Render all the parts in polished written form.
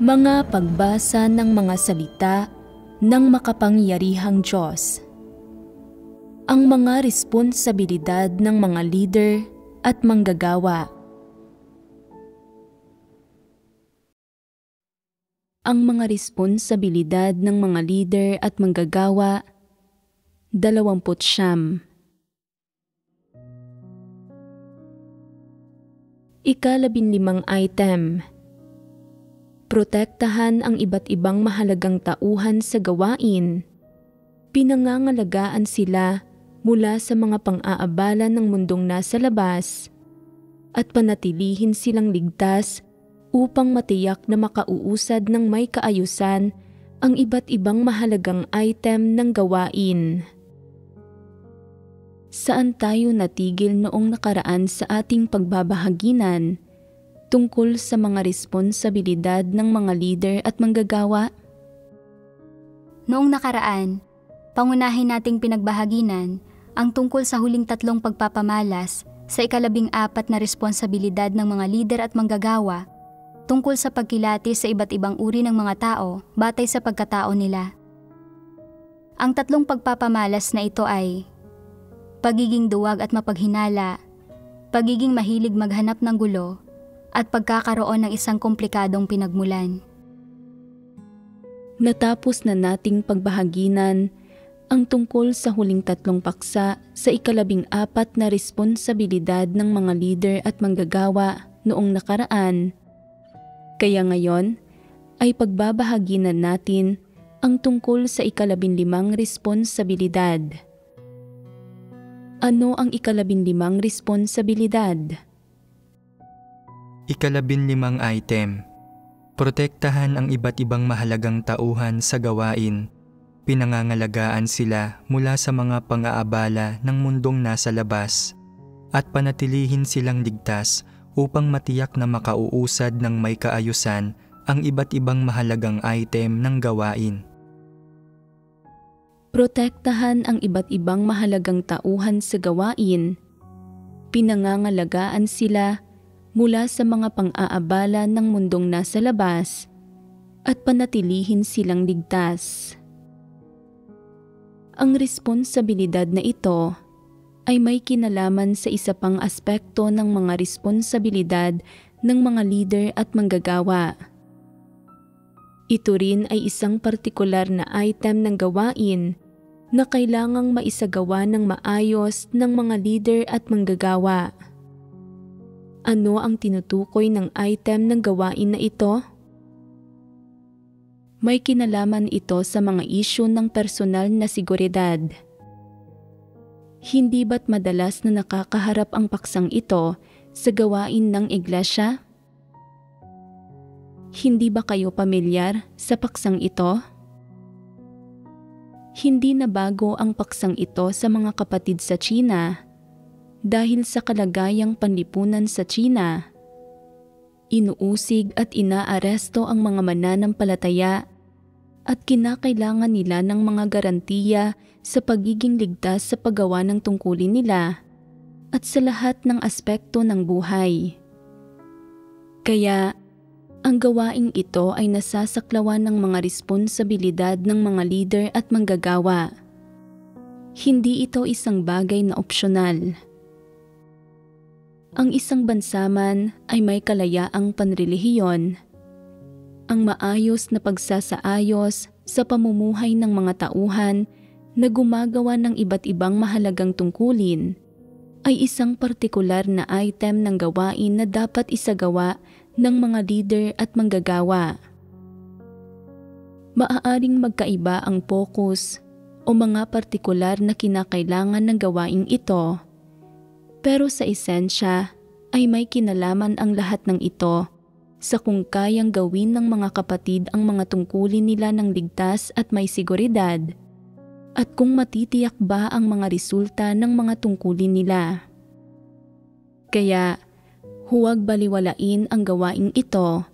Mga pagbasa ng mga salita ng makapangyarihang Diyos. Ang mga responsibilidad ng mga leader at manggagawa. Ang mga responsibilidad ng mga leader at manggagawa, 29. Ika-15 item. Protektahan ang iba't ibang mahalagang tauhan sa gawain. Pinangangalagaan sila mula sa mga pang-aabala ng mundong nasa labas at panatilihin silang ligtas upang matiyak na makauusad ng may kaayusan ang iba't ibang mahalagang item ng gawain. Saan tayo natigil noong nakaraan sa ating pagbabahaginan tungkol sa mga responsibilidad ng mga leader at manggagawa? Noong nakaraan, pangunahin nating pinagbahaginan ang tungkol sa huling 3 pagpapamalas sa ika-14 na responsibilidad ng mga leader at manggagawa tungkol sa pagkilati sa iba't ibang uri ng mga tao batay sa pagkatao nila. Ang 3 pagpapamalas na ito ay pagiging duwag at mapaghinala, pagiging mahilig maghanap ng gulo, at pagkakaroon ng isang komplikadong pinagmulan. Natapos na nating pagbahaginan ang tungkol sa huling 3 paksa sa ika-14 na responsibilidad ng mga leader at manggagawa noong nakaraan. Kaya ngayon ay pagbabahaginan natin ang tungkol sa ika-15 responsibilidad. Ano ang ika-15 responsibilidad? Ika-15 item. Protektahan ang iba't ibang mahalagang tauhan sa gawain. Pinangangalagaan sila mula sa mga pang-aabala ng mundong nasa labas at panatilihin silang ligtas upang matiyak na makauusad ng may kaayusan ang iba't ibang mahalagang item ng gawain. Protektahan ang iba't ibang mahalagang tauhan sa gawain. Pinangangalagaan sila mula sa mga pang-aabala ng mundong nasa labas at panatilihin silang ligtas. Ang responsibilidad na ito ay may kinalaman sa isa pang aspekto ng mga responsibilidad ng mga leader at manggagawa. Ito rin ay isang partikular na item ng gawain na kailangang maisagawa ng maayos ng mga leader at manggagawa. Ano ang tinutukoy ng item ng gawain na ito? May kinalaman ito sa mga isyu ng personal na seguridad. Hindi ba't madalas na nakakaharap ang paksang ito sa gawain ng iglesia? Hindi ba kayo pamilyar sa paksang ito? Hindi na bago ang paksang ito sa mga kapatid sa China. Dahil sa kalagayang panlipunan sa China, inuusig at inaaresto ang mga mananampalataya at kinakailangan nila ng mga garantiya sa pagiging ligtas sa paggawa ng tungkulin nila at sa lahat ng aspekto ng buhay. Kaya, ang gawaing ito ay nasasaklawan ng mga responsibilidad ng mga leader at manggagawa. Hindi ito isang bagay na opsyonal. Ang isang bansa man ay may kalayaang panrelihiyon. Ang maayos na pagsasaayos sa pamumuhay ng mga tauhan na gumagawa ng iba't ibang mahalagang tungkulin ay isang partikular na item ng gawain na dapat isagawa ng mga leader at manggagawa. Maaaring magkaiba ang focus o mga partikular na kinakailangan ng gawaing ito. Pero sa esensya ay may kinalaman ang lahat ng ito sa kung kayang gawin ng mga kapatid ang mga tungkulin nila ng ligtas at may seguridad at kung matitiyak ba ang mga resulta ng mga tungkulin nila. Kaya huwag baliwalain ang gawaing ito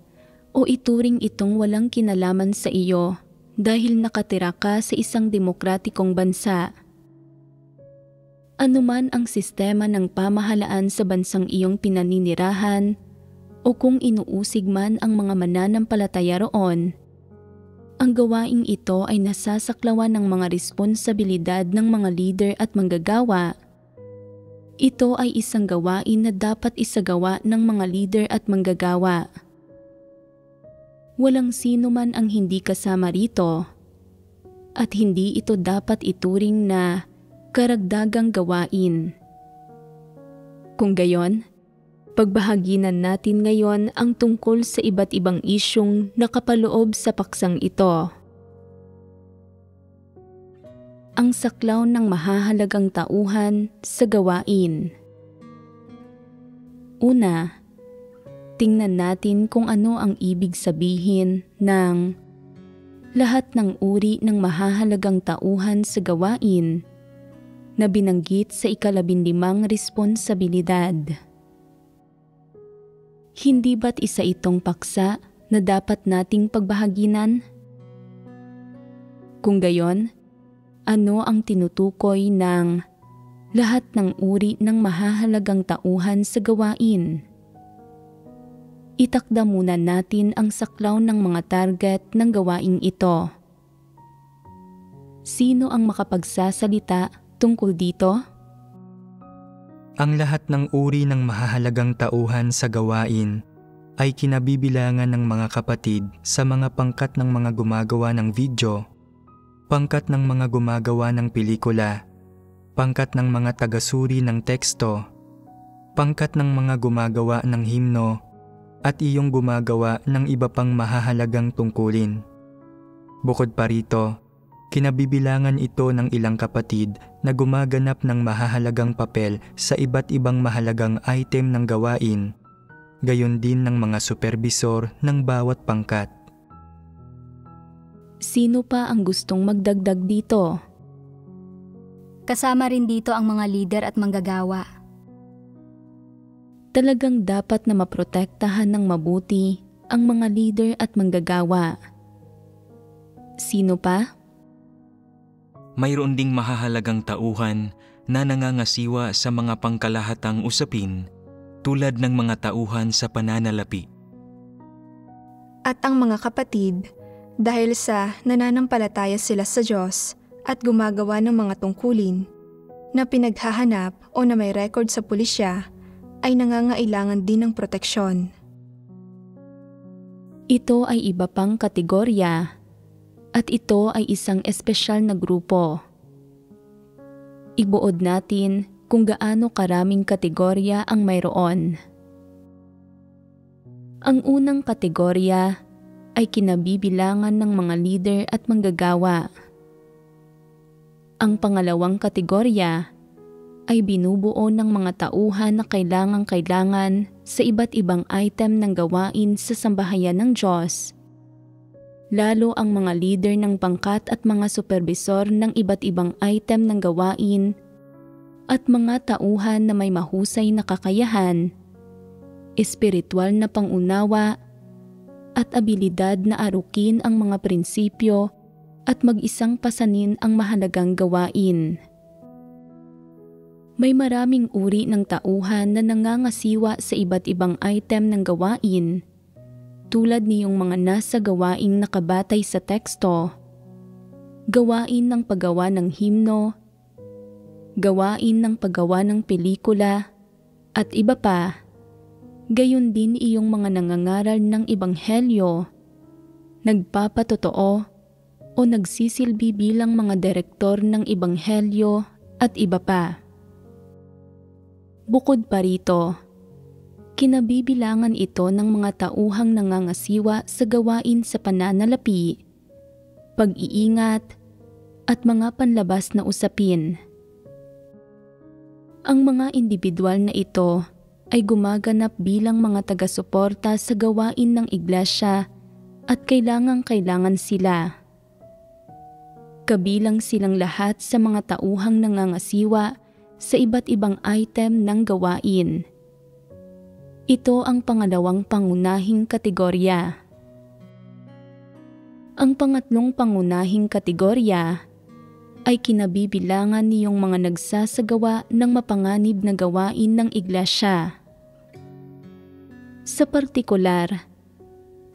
o ituring itong walang kinalaman sa iyo dahil nakatira ka sa isang demokratikong bansa. Anuman ang sistema ng pamahalaan sa bansang iyong pinaninirahan o kung inuusig man ang mga mananampalataya roon, ang gawaing ito ay nasasaklawan ng mga responsibilidad ng mga leader at manggagawa. Ito ay isang gawain na dapat isagawa ng mga leader at manggagawa. Walang sino man ang hindi kasama rito, at hindi ito dapat ituring na karagdagang gawain. Kung gayon, pagbahaginan natin ngayon ang tungkol sa iba't ibang isyong nakapaloob sa paksang ito. Ang saklaw ng mahahalagang tauhan sa gawain. Una, tingnan natin kung ano ang ibig sabihin ng lahat ng uri ng mahahalagang tauhan sa gawain na binanggit sa 15 responsibilidad. Hindi ba't isa itong paksa na dapat nating pagbahaginan? Kung gayon, ano ang tinutukoy ng lahat ng uri ng mahahalagang tauhan sa gawain? Itakda muna natin ang saklaw ng mga target ng gawaing ito. Sino ang makapagsasalita tungkol dito? Ang lahat ng uri ng mahahalagang tauhan sa gawain ay kinabibilangan ng mga kapatid sa mga pangkat ng mga gumagawa ng video, pangkat ng mga gumagawa ng pelikula, pangkat ng mga tagasuri ng teksto, pangkat ng mga gumagawa ng himno, at iyong gumagawa ng iba pang mahahalagang tungkulin. Bukod pa rito, kinabibilangan ito ng ilang kapatid na gumaganap ng mahahalagang papel sa iba't ibang mahalagang item ng gawain, gayon din ng mga superbisor ng bawat pangkat. Sino pa ang gustong magdagdag dito? Kasama rin dito ang mga lider at manggagawa. Talagang dapat na maprotektahan ng mabuti ang mga leader at manggagawa. Sino pa? Mayroon ding mahahalagang tauhan na nangangasiwa sa mga pangkalahatang usapin tulad ng mga tauhan sa pananalapi. At ang mga kapatid, dahil sa nananampalataya sila sa Diyos at gumagawa ng mga tungkulin na pinaghahanap o na may record sa pulisya, ay nangangailangan din ng proteksyon. Ito ay iba pang kategorya at ito ay isang espesyal na grupo. Ibuod natin kung gaano karaming kategorya ang mayroon. Ang unang kategorya ay kinabibilangan ng mga leader at manggagawa. Ang pangalawang kategorya ay binubuo ng mga tauhan na kailangang-kailangan sa iba't ibang item ng gawain sa sambahayan ng Diyos, lalo ang mga leader ng pangkat at mga superbisor ng iba't ibang item ng gawain at mga tauhan na may mahusay na kakayahan, espiritual na pangunawa, at abilidad na arukin ang mga prinsipyo at mag-isang pasanin ang mahalagang gawain. May maraming uri ng tauhan na nangangasiwa sa iba't ibang item ng gawain, tulad niyong mga nasa gawaing nakabatay sa teksto, gawain ng paggawa ng himno, gawain ng paggawa ng pelikula, at iba pa. Gayon din iyong mga nangangaral ng ebanghelyo, nagpapatotoo o nagsisilbi bilang mga direktor ng ebanghelyo at iba pa. Bukod pa rito, kinabibilangan ito ng mga tauhang nangangasiwa sa gawain sa pananalapi, pag-iingat, at mga panlabas na usapin. Ang mga individual na ito ay gumaganap bilang mga taga-suporta sa gawain ng iglesia at kailangang-kailangan sila. Kabilang silang lahat sa mga tauhang nangangasiwa sa iba't ibang item ng gawain. Ito ang pangalawang pangunahing kategorya. Ang pangatlong pangunahing kategorya ay kinabibilangan niyong mga nagsasagawa ng mapanganib na gawain ng iglesia. Sa partikular,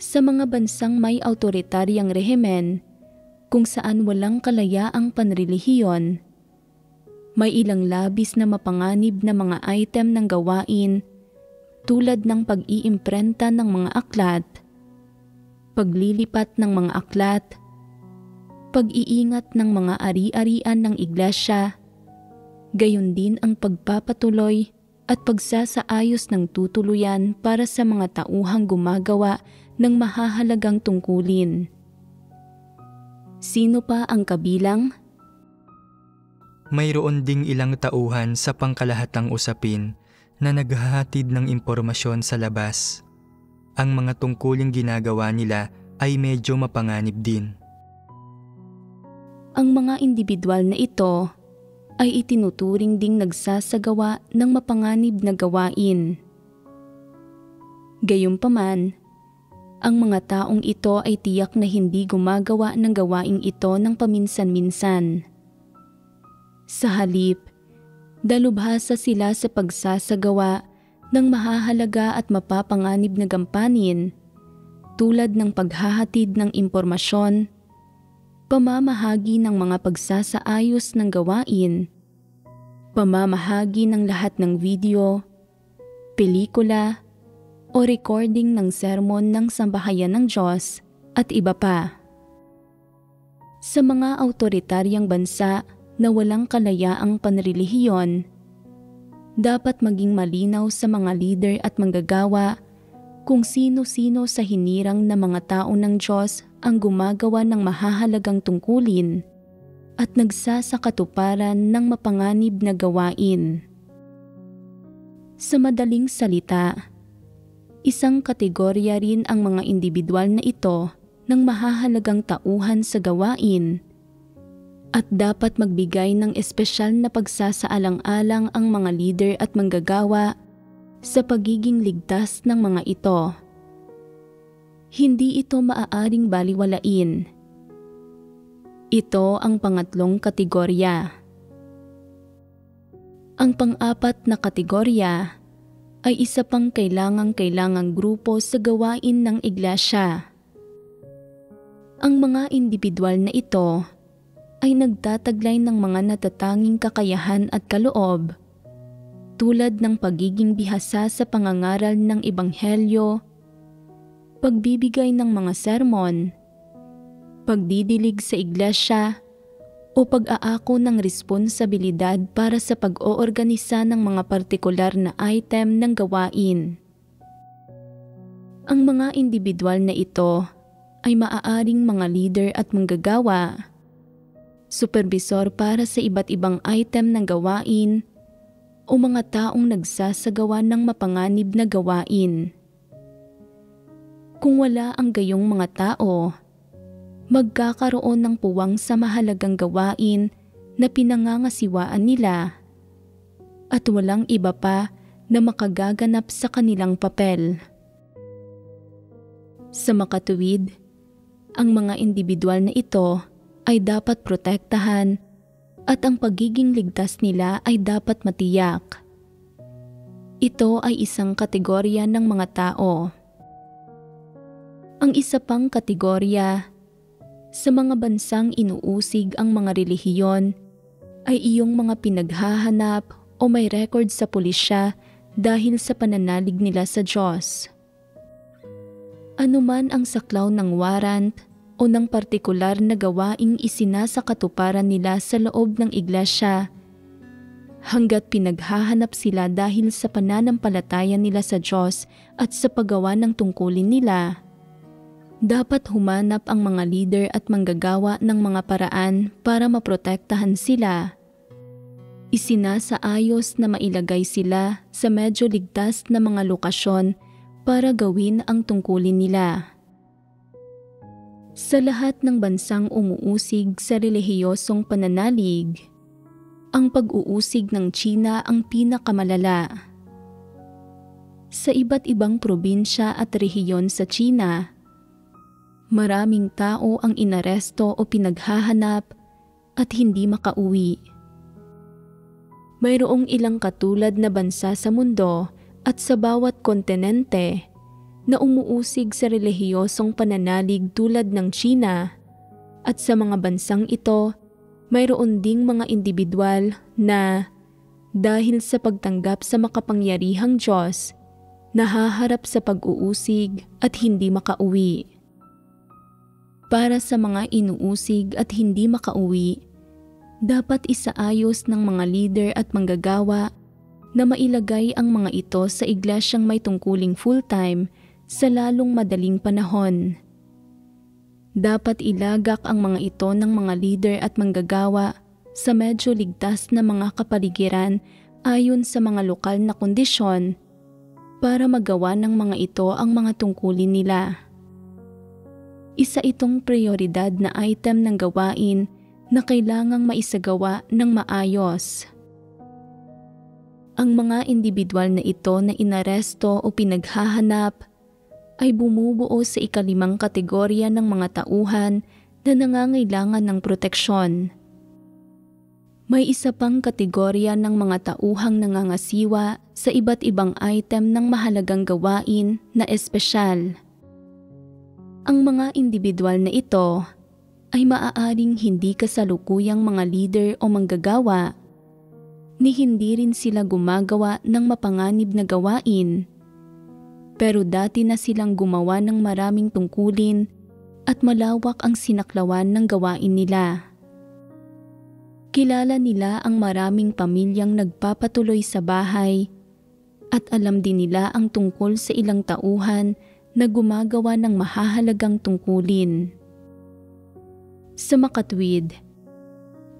sa mga bansang may autoritaryang rehimen kung saan walang kalayaang panrelihiyon, may ilang labis na mapanganib na mga item ng gawain tulad ng pag-iimprenta ng mga aklat, paglilipat ng mga aklat, pag-iingat ng mga ari-arian ng iglesia, gayon din ang pagpapatuloy at pagsasaayos ng tutuluyan para sa mga tauhang gumagawa ng mahahalagang tungkulin. Sino pa ang kabilang? Mayroon ding ilang tauhan sa pangkalahatang usapin na naghahatid ng impormasyon sa labas. Ang mga tungkuling ginagawa nila ay medyo mapanganib din. Ang mga individual na ito ay itinuturing ding nagsasagawa ng mapanganib na gawain. Gayunpaman, ang mga taong ito ay tiyak na hindi gumagawa ng gawaing ito ng paminsan-minsan. Sa halip, dalubhasa sila sa pagsasagawa ng mahahalaga at mapapanganib na gampanin tulad ng paghahatid ng impormasyon, pamamahagi ng mga pagsasaayos ng gawain, pamamahagi ng lahat ng video, pelikula, o recording ng sermon ng sambahayan ng Diyos at iba pa. Sa mga autoritaryang bansa na walang kalayaang panrelihiyon, dapat maging malinaw sa mga leader at manggagawa kung sino-sino sa hinirang na mga tao ng Diyos ang gumagawa ng mahahalagang tungkulin at nagsasakatuparan ng mapanganib na gawain. Sa madaling salita, isang kategorya rin ang mga individual na ito ng mahahalagang tauhan sa gawain at dapat magbigay ng espesyal na pagsasaalang-alang ang mga leader at manggagawa sa pagiging ligtas ng mga ito. Hindi ito maaaring baliwalain. Ito ang pangatlong kategorya. Ang pang-apat na kategorya ay isa pang kailangang grupo sa gawain ng iglesia. Ang mga individual na ito ay nagtataglay ng mga natatanging kakayahan at kaloob tulad ng pagiging bihasa sa pangangaral ng ebanghelyo, pagbibigay ng mga sermon, pagdidilig sa iglesia, o pag-aako ng responsibilidad para sa pag-oorganisa ng mga partikular na item ng gawain. Ang mga individual na ito ay maaaring mga leader at manggagawa, supervisor para sa iba't ibang item ng gawain, o mga taong nagsasagawa ng mapanganib na gawain. Kung wala ang gayong mga tao, magkakaroon ng puwang sa mahalagang gawain na pinangangasiwaan nila at walang iba pa na makagaganap sa kanilang papel. Sa makatuwid, ang mga individual na ito ay dapat protektahan at ang pagiging ligtas nila ay dapat matiyak. Ito ay isang kategorya ng mga tao. Ang isa pang kategorya sa mga bansang inuusig ang mga relihiyon ay iyong mga pinaghahanap o may record sa pulisya dahil sa pananalig nila sa Diyos. Anuman ang saklaw ng warrant o ng partikular na gawaing isinasakatuparan nila sa loob ng iglesia, hanggat pinaghahanap sila dahil sa pananampalataya nila sa Diyos at sa paggawa ng tungkulin nila, dapat humanap ang mga leader at manggagawa ng mga paraan para maprotektahan sila. Isinasaayos na mailagay sila sa medyo ligtas na mga lokasyon para gawin ang tungkulin nila. Sa lahat ng bansang umuusig sa relihiyosong pananalig, ang pag-uusig ng China ang pinakamalala. Sa iba't ibang probinsya at rehiyon sa China, maraming tao ang inaresto o pinaghahanap at hindi makauwi. Mayroong ilang katulad na bansa sa mundo at sa bawat kontinente na umuusig sa relihiyosong pananalig tulad ng China, at sa mga bansang ito, mayroon ding mga individual na dahil sa pagtanggap sa makapangyarihang Diyos, nahaharap sa pag-uusig at hindi makauwi. Para sa mga inuusig at hindi makauwi, dapat isaayos ng mga leader at manggagawa na mailagay ang mga ito sa iglesyang may tungkuling full-time sa lalong madaling panahon. Dapat ilagak ang mga ito ng mga leader at manggagawa sa medyo ligtas na mga kapaligiran ayon sa mga lokal na kondisyon para magawa ng mga ito ang mga tungkulin nila. Isa itong prioridad na item ng gawain na kailangang maisagawa ng maayos. Ang mga individual na ito na inaresto o pinaghahanap ay bumubuo sa ika-5 kategorya ng mga tauhan na nangangailangan ng proteksyon. May isa pang kategorya ng mga tauhang nangangasiwa sa iba't ibang item ng mahalagang gawain na espesyal. Ang mga individual na ito ay maaaring hindi kasalukuyang mga leader o manggagawa, ni hindi rin sila gumagawa ng mapanganib na gawain, pero dati na silang gumawa ng maraming tungkulin at malawak ang sinaklawan ng gawain nila. Kilala nila ang maraming pamilyang nagpapatuloy sa bahay at alam din nila ang tungkol sa ilang tauhan na gumagawa ng mahahalagang tungkulin. Sa makatwid,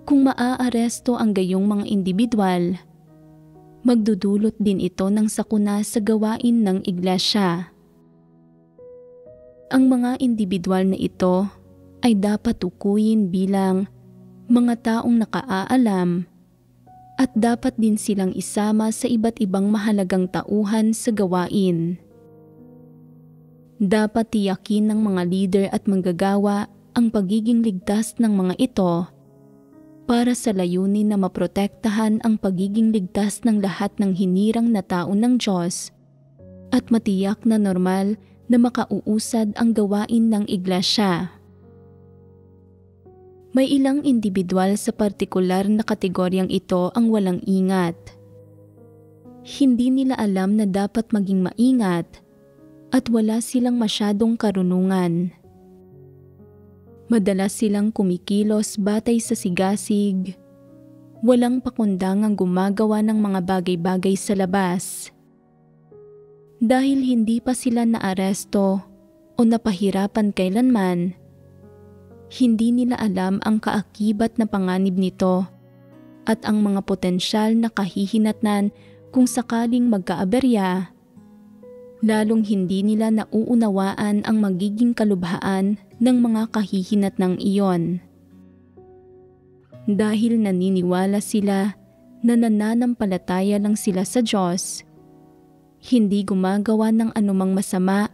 kung maaaresto ang gayong mga individual, magdudulot din ito ng sakuna sa gawain ng iglesia. Ang mga individual na ito ay dapat tukuyin bilang mga taong nakaalam at dapat din silang isama sa iba't ibang mahalagang tauhan sa gawain. Dapat tiyakin ng mga leader at manggagawa ang pagiging ligtas ng mga ito para sa layunin na maprotektahan ang pagiging ligtas ng lahat ng hinirang na tao ng Diyos at matiyak na normal na makauusad ang gawain ng iglesia. May ilang individual sa partikular na kategoryang ito ang walang ingat. Hindi nila alam na dapat maging maingat at wala silang masyadong karunungan. Madalas silang kumikilos batay sa sigasig, walang pakundangang gumagawa ng mga bagay-bagay sa labas. Dahil hindi pa sila naaresto o napahirapan kailanman, hindi nila alam ang kaakibat na panganib nito at ang mga potensyal na kahihinatnan kung sakaling magkaaberya. Lalong hindi nila nauunawaan ang magiging kalubhaan ng mga kahihinatnang iyon. Dahil naniniwala sila na nananampalataya lang sila sa Diyos, hindi gumagawa ng anumang masama,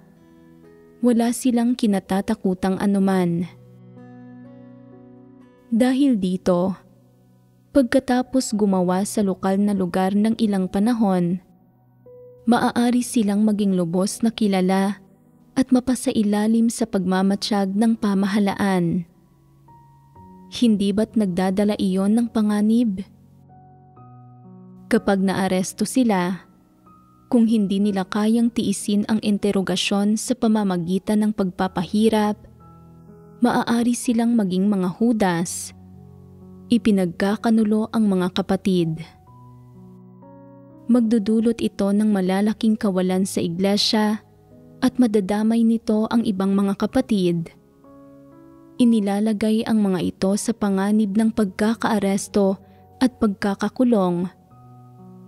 wala silang kinatatakutang anuman. Dahil dito, pagkatapos gumawa sa lokal na lugar ng ilang panahon, maaari silang maging lubos na kilala at mapasailalim sa pagmamatsyag ng pamahalaan. Hindi ba't nagdadala iyon ng panganib? Kapag naaresto sila, kung hindi nila kayang tiisin ang interogasyon sa pamamagitan ng pagpapahirap, maaari silang maging mga Judas. Ipinagkakanulo ang mga kapatid. Magdudulot ito ng malalaking kawalan sa iglesia at madadamay nito ang ibang mga kapatid. Inilalagay ang mga ito sa panganib ng pagkakaaresto at pagkakakulong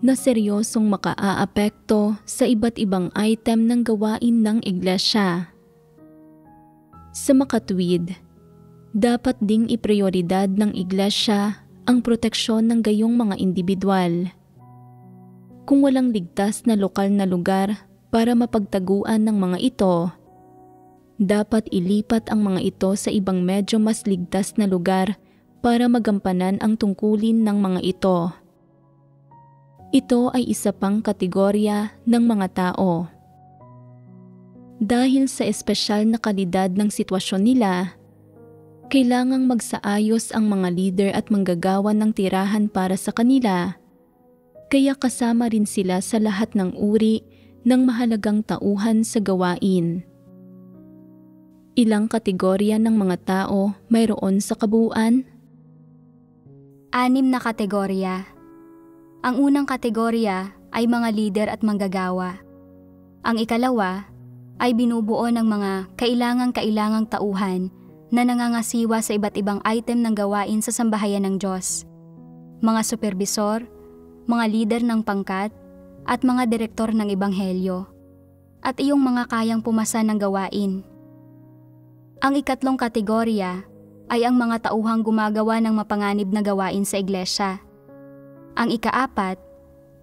na seryosong makaaapekto sa iba't ibang item ng gawain ng iglesia. Sa makatwid, dapat ding iprioridad ng iglesia ang proteksyon ng gayong mga individual. Kung walang ligtas na lokal na lugar para mapagtaguan ng mga ito, dapat ilipat ang mga ito sa ibang medyo mas ligtas na lugar para magampanan ang tungkulin ng mga ito. Ito ay isa pang kategorya ng mga tao. Dahil sa espesyal na kalidad ng sitwasyon nila, kailangang magsaayos ang mga leader at manggagawa ng tirahan para sa kanila, kaya kasama rin sila sa lahat ng uri ng mahalagang tauhan sa gawain. Ilang kategorya ng mga tao mayroon sa kabuuan? 6 na kategorya. Ang unang kategorya ay mga leader at manggagawa. Ang ikalawa ay binubuo ng mga kailangang tauhan na nangangasiwa sa iba't ibang item ng gawain sa sambahayan ng Diyos. Mga supervisor, mga leader ng pangkat, at mga direktor ng ebanghelyo. At iyong mga kayang pumasa ng gawain. Ang ikatlong kategorya ay ang mga tauhang gumagawa ng mapanganib na gawain sa iglesia. Ang ikaapat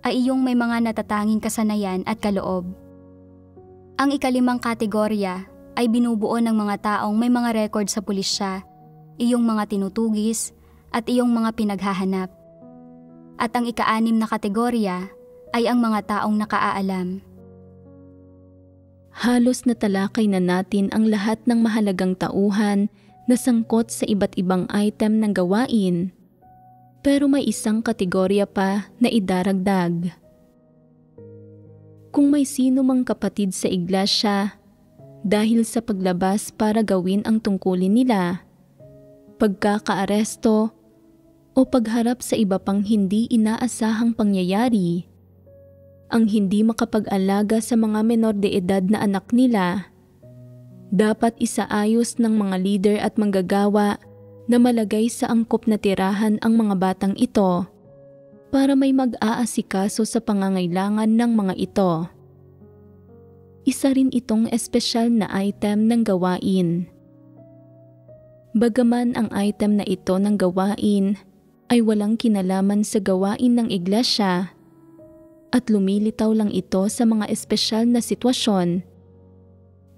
ay iyong may mga natatanging kasanayan at kaloob. Ang ikalimang kategorya ay binubuo ng mga taong may mga record sa pulisya, iyong mga tinutugis, at iyong mga pinaghahanap. At ang ika-6 na kategorya ay ang mga taong nakaaalam. Halos natalakay na natin ang lahat ng mahalagang tauhan na sangkot sa iba't ibang item ng gawain. Pero may isang kategorya pa na idaragdag. Kung may sino mang kapatid sa iglesia, dahil sa paglabas para gawin ang tungkulin nila, pagkakaaresto, o pagharap sa iba pang hindi inaasahang pangyayari, ang hindi makapag-alaga sa mga menor de edad na anak nila, dapat isaayos ng mga leader at manggagawa na malagay sa angkop na tirahan ang mga batang ito para may mag-aasikaso sa pangangailangan ng mga ito. Isa rin itong espesyal na item ng gawain. Bagaman ang item na ito ng gawain ay walang kinalaman sa gawain ng iglesia at lumilitaw lang ito sa mga espesyal na sitwasyon,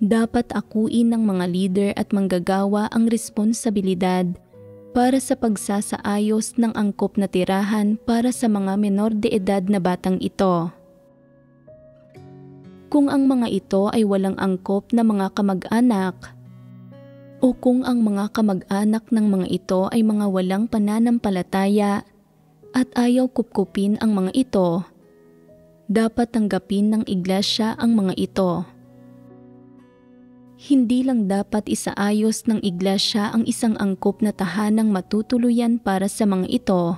dapat akuin ng mga leader at manggagawa ang responsibilidad para sa pagsasaayos ng angkop na tirahan para sa mga menor de edad na batang ito. Kung ang mga ito ay walang angkop na mga kamag-anak, o kung ang mga kamag-anak ng mga ito ay mga walang pananampalataya at ayaw kupkupin ang mga ito, dapat tanggapin ng iglesia ang mga ito. Hindi lang dapat isaayos ng iglesia ang isang angkop na tahanang matutuluyan para sa mga ito,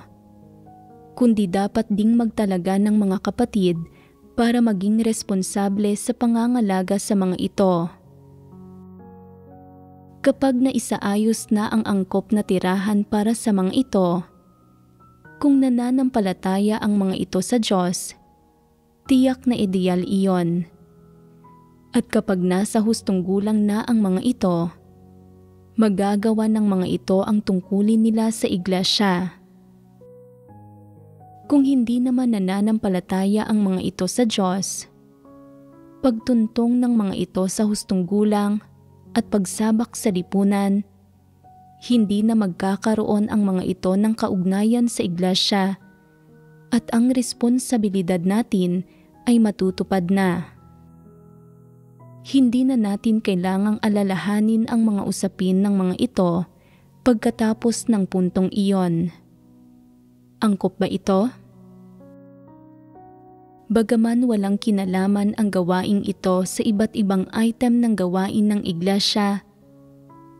kundi dapat ding magtalaga ng mga kapatid para maging responsable sa pangangalaga sa mga ito. Kapag naisaayos na ang angkop na tirahan para sa mga ito, kung nananampalataya ang mga ito sa Diyos, tiyak na ideal iyon. At kapag nasa hustong gulang na ang mga ito, magagawa ng mga ito ang tungkulin nila sa iglesia. Kung hindi naman nananampalataya ang mga ito sa Diyos, pagtuntong ng mga ito sa hustong gulang at pagsabak sa lipunan, hindi na magkakaroon ang mga ito ng kaugnayan sa iglesia at ang responsibilidad natin ay matutupad na. Hindi na natin kailangang alalahanin ang mga usapin ng mga ito pagkatapos ng puntong iyon. Angkop ba ito? Bagaman walang kinalaman ang gawaing ito sa iba't ibang item ng gawain ng iglesia,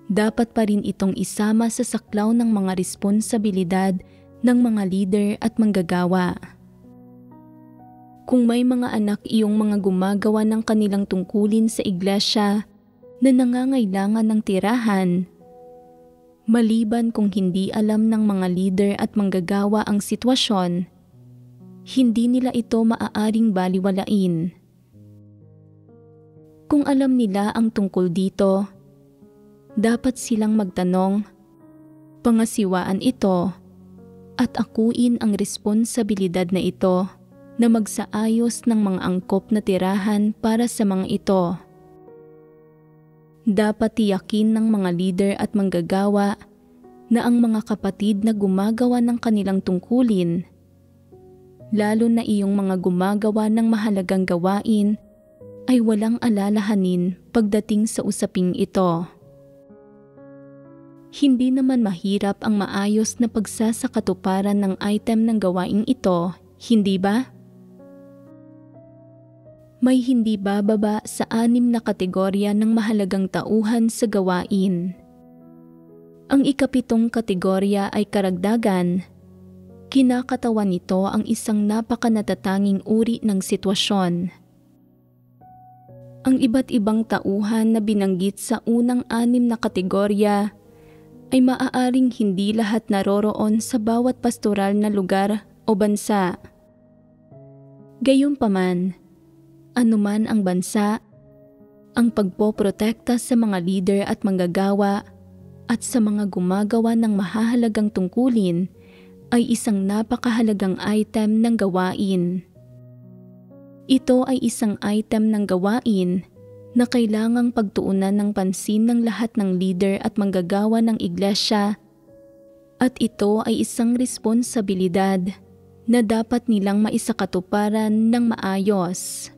dapat pa rin itong isama sa saklaw ng mga responsibilidad ng mga leader at manggagawa. Kung may mga anak iyong mga gumagawa ng kanilang tungkulin sa iglesia na nangangailangan ng tirahan, maliban kung hindi alam ng mga leader at manggagawa ang sitwasyon, hindi nila ito maaaring baliwalain. Kung alam nila ang tungkol dito, dapat silang magtanong, pangasiwaan ito, at akuin ang responsibilidad na ito na magsaayos ng mga angkop na tirahan para sa mga ito. Dapat tiyakin ng mga leader at manggagawa na ang mga kapatid na gumagawa ng kanilang tungkulin, lalo na iyong mga gumagawa ng mahalagang gawain ay walang alalahanin pagdating sa usaping ito. Hindi naman mahirap ang maayos na pagsasakatuparan ng item ng gawaing ito, hindi ba? May hindi bababa sa 6 na kategorya ng mahalagang tauhan sa gawain. Ang ika-7 kategorya ay karagdagan. Kinakatawan nito ang isang napakanatatanging uri ng sitwasyon. Ang iba't ibang tauhan na binanggit sa unang 6 na kategorya ay maaaring hindi lahat naroroon sa bawat pastoral na lugar o bansa. Gayunpaman, anuman ang bansa, ang pagpoprotekta sa mga leader at manggagawa at sa mga gumagawa ng mahahalagang tungkulin ay isang napakahalagang item ng gawain. Ito ay isang item ng gawain na kailangang pagtuunan ng pansin ng lahat ng leader at manggagawa ng iglesia, at ito ay isang responsibilidad na dapat nilang maisakatuparan ng maayos.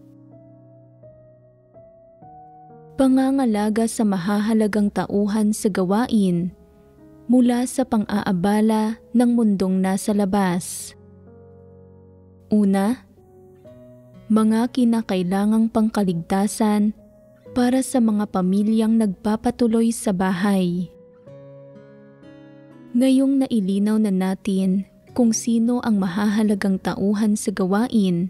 Pangangalaga sa mahahalagang tauhan sa gawain mula sa pang-aabala ng mundong nasa labas. Una, mga kinakailangang pangkaligtasan para sa mga pamilyang nagpapatuloy sa bahay. Ngayong nailinaw na natin kung sino ang mahahalagang tauhan sa gawain,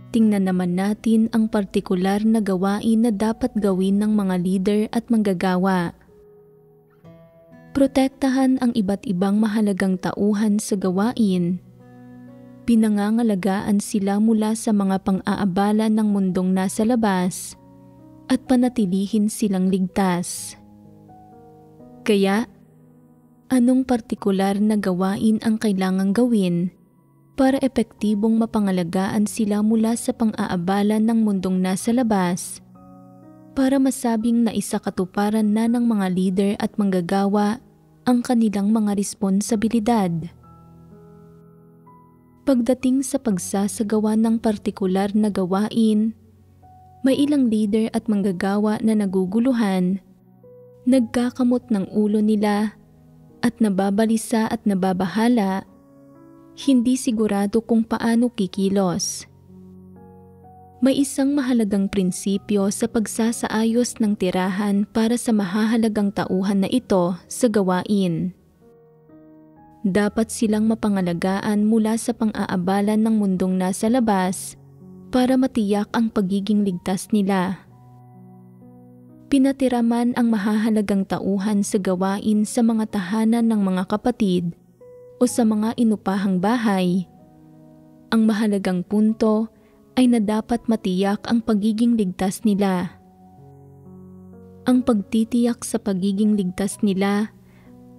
tingnan naman natin ang partikular na gawain na dapat gawin ng mga leader at manggagawa. Protektahan ang iba't ibang mahalagang tauhan sa gawain. Pinangangalagaan sila mula sa mga pang-aabala ng mundong nasa labas at panatilihin silang ligtas. Kaya, anong partikular na gawain ang kailangang gawin para epektibong mapangalagaan sila mula sa pang-aabala ng mundong nasa labas, para masabing naisakatuparan na ng mga leader at manggagawa ang kanilang mga responsibilidad? Pagdating sa pagsasagawa ng partikular na gawain, may ilang leader at manggagawa na naguguluhan, nagkakamot ng ulo nila, at nababalisa at nababahala, hindi sigurado kung paano kikilos. May isang mahalagang prinsipyo sa pagsasaayos ng tirahan para sa mahahalagang tauhan na ito sa gawain. Dapat silang mapangalagaan mula sa pang-aabalan ng mundong nasa labas para matiyak ang pagiging ligtas nila. Pinatiraman ang mahahalagang tauhan sa gawain sa mga tahanan ng mga kapatid o sa mga inupahang bahay. Ang mahalagang punto ay na dapat matiyak ang pagiging ligtas nila. Ang pagtitiyak sa pagiging ligtas nila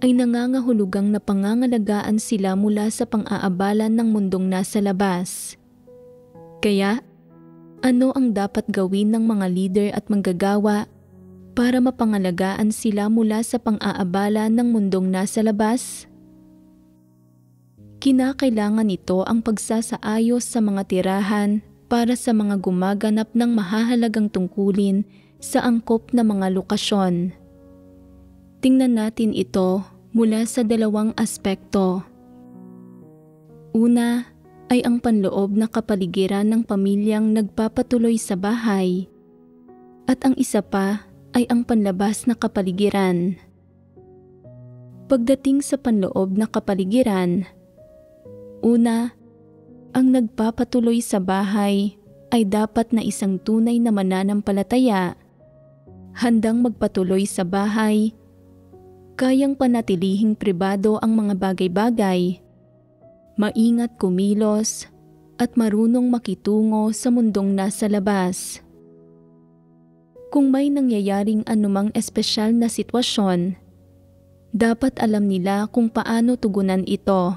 ay nangangahulugang na pangangalagaan sila mula sa pang-aabalan ng mundong nasa labas. Kaya, ano ang dapat gawin ng mga leader at manggagawa para mapangalagaan sila mula sa pang-aabala ng mundong nasa labas? Kinakailangan nito ang pagsasaayos sa mga tirahan para sa mga gumaganap ng mahahalagang tungkulin sa angkop na mga lokasyon. Tingnan natin ito mula sa 2 aspekto. Una ay ang panloob na kapaligiran ng pamilyang nagpapatuloy sa bahay, at ang isa pa ay ang panlabas na kapaligiran. Pagdating sa panloob na kapaligiran, una, ang nagpapatuloy sa bahay ay dapat na isang tunay na mananampalataya, handang magpatuloy sa bahay, kayang panatilihing pribado ang mga bagay-bagay, maingat kumilos, at marunong makitungo sa mundong nasa labas. Kung may nangyayaring anumang espesyal na sitwasyon, dapat alam nila kung paano tugunan ito.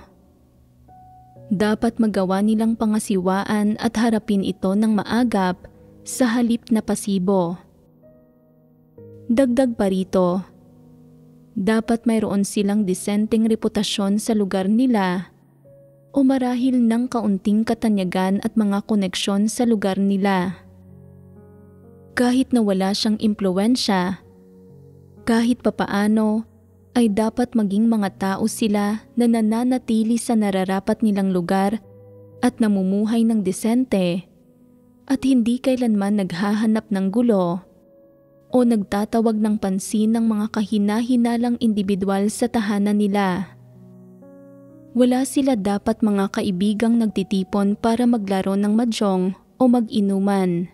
Dapat magawa nilang pangasiwaan at harapin ito ng maagap sa halip na pasibo. Dagdag pa rito, dapat mayroon silang disenteng reputasyon sa lugar nila o marahil ng kaunting katanyagan at mga koneksyon sa lugar nila. Kahit na wala siyang impluwensya, kahit papaano ay dapat maging mga tao sila na nananatili sa nararapat nilang lugar at namumuhay ng desente at hindi kailanman naghahanap ng gulo o nagtatawag ng pansin ng mga kahina-hinalang individual sa tahanan nila. Wala sila dapat mga kaibigang nagtitipon para maglaro ng mahjong o mag-inuman.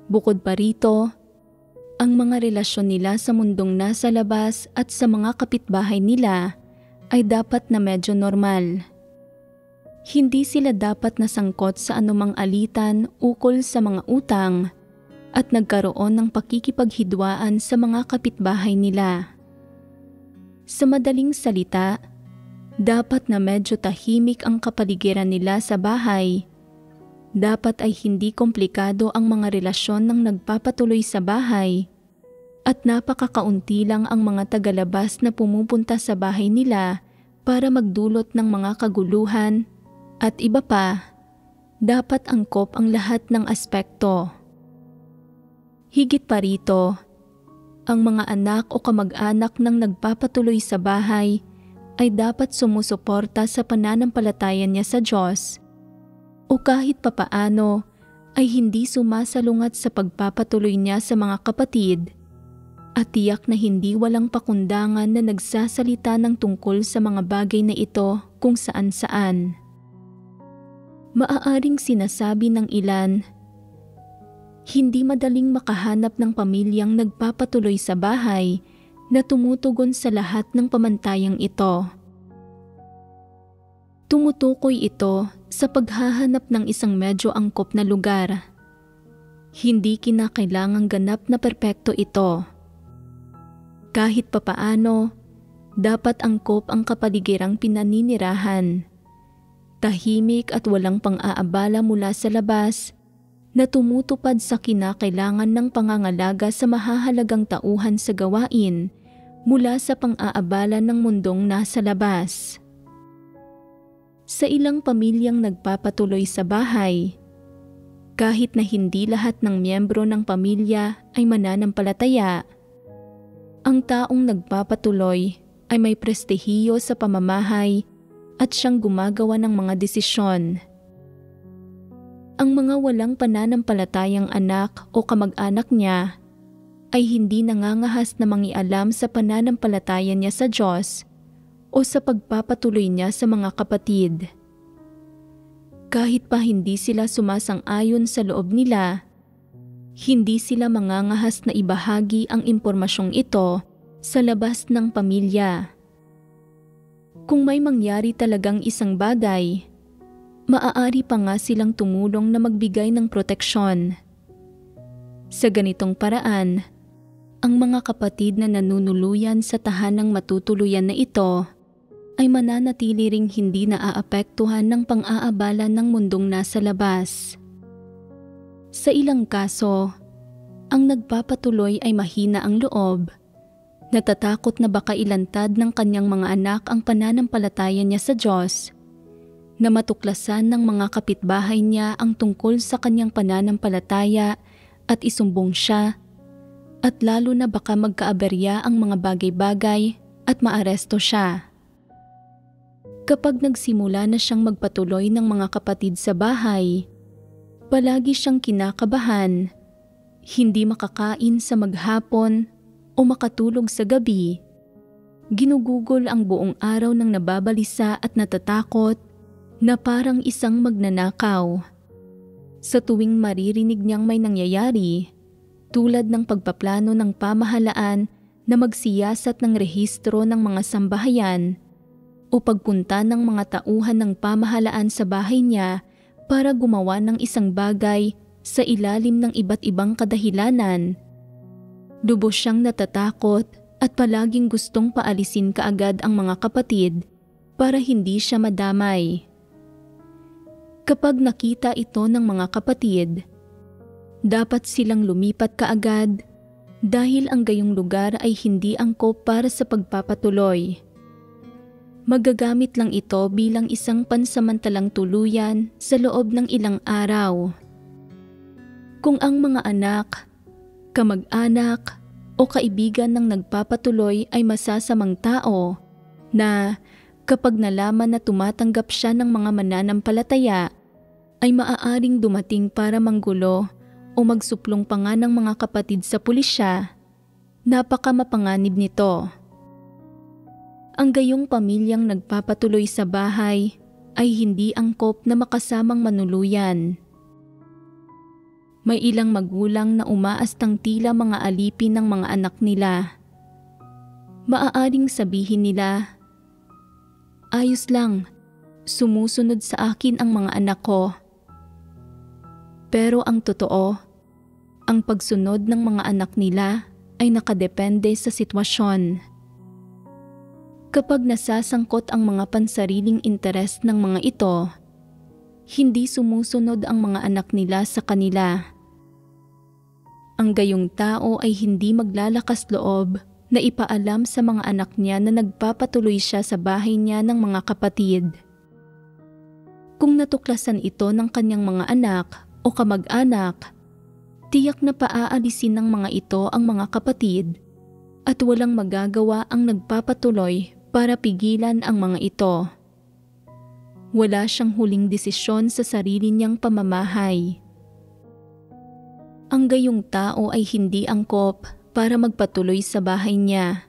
Bukod pa rito, ang mga relasyon nila sa mundong nasa labas at sa mga kapitbahay nila ay dapat na medyo normal. Hindi sila dapat nasangkot sa anumang alitan ukol sa mga utang at nagkaroon ng pakikipaghidwaan sa mga kapitbahay nila. Sa madaling salita, dapat na medyo tahimik ang kapaligiran nila sa bahay. Dapat ay hindi komplikado ang mga relasyon ng nagpapatuloy sa bahay at napakakaunti lang ang mga tagalabas na pumupunta sa bahay nila para magdulot ng mga kaguluhan at iba pa, dapat angkop ang lahat ng aspekto. Higit pa rito, ang mga anak o kamag-anak ng nagpapatuloy sa bahay ay dapat sumusuporta sa pananampalataya niya sa Diyos o kahit papaano ay hindi sumasalungat sa pagpapatuloy niya sa mga kapatid at tiyak na hindi walang pakundangan na nagsasalita ng tungkol sa mga bagay na ito kung saan-saan. Maaaring sinasabi ng ilan, hindi madaling makahanap ng pamilyang nagpapatuloy sa bahay na tumutugon sa lahat ng pamantayang ito. Tumutukoy ito sa paghahanap ng isang medyo angkop na lugar. Hindi kinakailangang ganap na perpekto ito. Kahit papaano, dapat angkop ang kapaligirang pinaninirahan. Tahimik at walang pang-aabala mula sa labas na tumutupad sa kinakailangan ng pangangalaga sa mahahalagang tauhan sa gawain mula sa pang-aabala ng mundong nasa labas. Sa ilang pamilyang nagpapatuloy sa bahay, kahit na hindi lahat ng miyembro ng pamilya ay mananampalataya, ang taong nagpapatuloy ay may prestihiyo sa pamamahay at siyang gumagawa ng mga desisyon. Ang mga walang pananampalatayang anak o kamag-anak niya ay hindi nangangahas na mangialam sa pananampalataya niya sa Diyos o sa pagpapatuloy niya sa mga kapatid. Kahit pa hindi sila sumasang-ayon sa loob nila, hindi sila mangangahas na ibahagi ang impormasyong ito sa labas ng pamilya. Kung may mangyari talagang isang bagay, maaari pa nga silang tumulong na magbigay ng proteksyon. Sa ganitong paraan, ang mga kapatid na nanunuluyan sa tahanang matutuluyan na ito ay mananatili ring hindi naaapektuhan ng pang-aabala ng mundong nasa labas. Sa ilang kaso, ang nagpapatuloy ay mahina ang loob, natatakot na baka ilantad ng kanyang mga anak ang pananampalataya niya sa Diyos, na matuklasan ng mga kapitbahay niya ang tungkol sa kanyang pananampalataya at isumbong siya, at lalo na baka magkaaberya ang mga bagay-bagay at maaresto siya. Kapag nagsimula na siyang magpatuloy ng mga kapatid sa bahay, palagi siyang kinakabahan, hindi makakain sa maghapon o makatulog sa gabi. Ginugugol ang buong araw ng nababalisa at natatakot na parang isang magnanakaw. Sa tuwing maririnig niyang may nangyayari, tulad ng pagpaplano ng pamahalaan na magsiyasat ng rehistro ng mga sambahayan o pagpunta ng mga tauhan ng pamahalaan sa bahay niya para gumawa ng isang bagay sa ilalim ng iba't ibang kadahilanan, lubos siyang natatakot at palaging gustong paalisin kaagad ang mga kapatid para hindi siya madamay. Kapag nakita ito ng mga kapatid, dapat silang lumipat kaagad dahil ang gayong lugar ay hindi angkop para sa pagpapatuloy. Magagamit lang ito bilang isang pansamantalang tuluyan sa loob ng ilang araw. Kung ang mga anak, kamag-anak o kaibigan ng nagpapatuloy ay masasamang tao na kapag nalaman na tumatanggap siya ng mga mananampalataya ay maaaring dumating para manggulo o magsuplong pa nga ng mga kapatid sa pulisya, napakamapanganib nito. Ang gayong pamilyang nagpapatuloy sa bahay ay hindi angkop na makasamang manuluyan. May ilang magulang na umaastang tila mga alipin ng mga anak nila. Maaaring sabihin nila, "Ayos lang, sumusunod sa akin ang mga anak ko." Pero ang totoo, ang pagsunod ng mga anak nila ay nakadepende sa sitwasyon. Kapag nasasangkot ang mga pansariling interes ng mga ito, hindi sumusunod ang mga anak nila sa kanila. Ang gayong tao ay hindi maglalakas loob na ipaalam sa mga anak niya na nagpapatuloy siya sa bahay niya ng mga kapatid. Kung natuklasan ito ng kanyang mga anak o kamag-anak, tiyak na paaalisin ng mga ito ang mga kapatid at walang magagawa ang nagpapatuloy para pigilan ang mga ito. Wala siyang huling desisyon sa sarili niyang pamamahay. Ang gayong tao ay hindi angkop para magpatuloy sa bahay niya.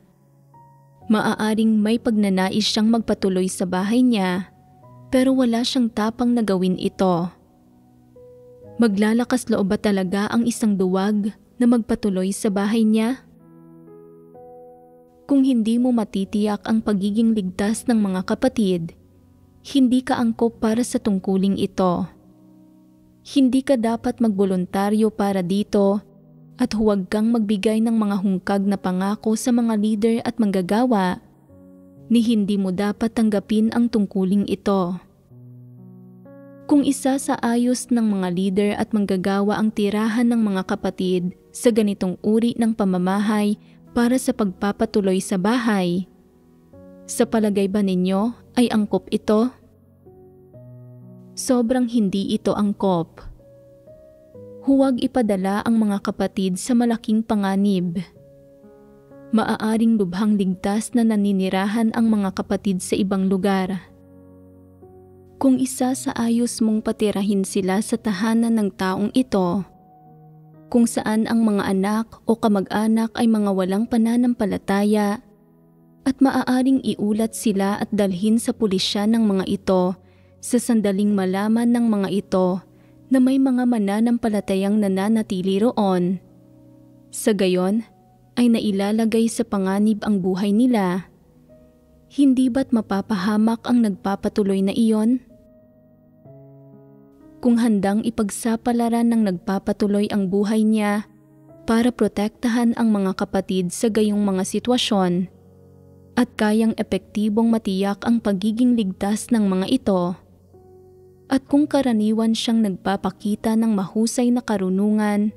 Maaaring may pagnanais siyang magpatuloy sa bahay niya, pero wala siyang tapang na gawin ito. Maglalakas loob ba talaga ang isang duwag na magpatuloy sa bahay niya? Kung hindi mo matitiyak ang pagiging ligtas ng mga kapatid, hindi ka angkop para sa tungkuling ito. Hindi ka dapat magboluntaryo para dito at huwag kang magbigay ng mga hungkag na pangako sa mga leader at manggagawa ni hindi mo dapat tanggapin ang tungkuling ito. Kung isa sa ayos ng mga leader at manggagawa ang tirahan ng mga kapatid sa ganitong uri ng pamamahay para sa pagpapatuloy sa bahay, sa palagay ba ninyo ay angkop ito? Sobrang hindi ito angkop. Huwag ipadala ang mga kapatid sa malaking panganib. Maaaring lubhang ligtas na naninirahan ang mga kapatid sa ibang lugar. Kung isa sa ayos mong patirahin sila sa tahanan ng taong ito, kung saan ang mga anak o kamag-anak ay mga walang pananampalataya, at maaaring iulat sila at dalhin sa pulisya ng mga ito sa sandaling malaman ng mga ito na may mga mananampalatayang nananatili roon. Sa gayon, ay nailalagay sa panganib ang buhay nila. Hindi ba't mapapahamak ang nagpapatuloy na iyon? Kung handang ipagsapalaran ng nagpapatuloy ang buhay niya para protektahan ang mga kapatid sa gayong mga sitwasyon, at kayang epektibong matiyak ang pagiging ligtas ng mga ito, at kung karaniwan siyang nagpapakita ng mahusay na karunungan,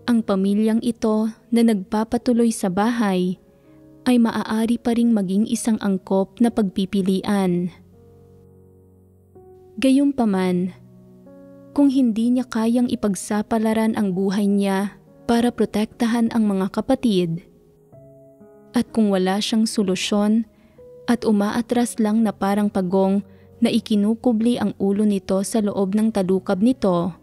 ang pamilyang ito na nagpapatuloy sa bahay ay maaari pa ring maging isang angkop na pagpipilian. Gayunpaman, kung hindi niya kayang ipagsapalaran ang buhay niya para protektahan ang mga kapatid, at kung wala siyang solusyon at umaatras lang na parang pagong na ikinukubli ang ulo nito sa loob ng talukab nito,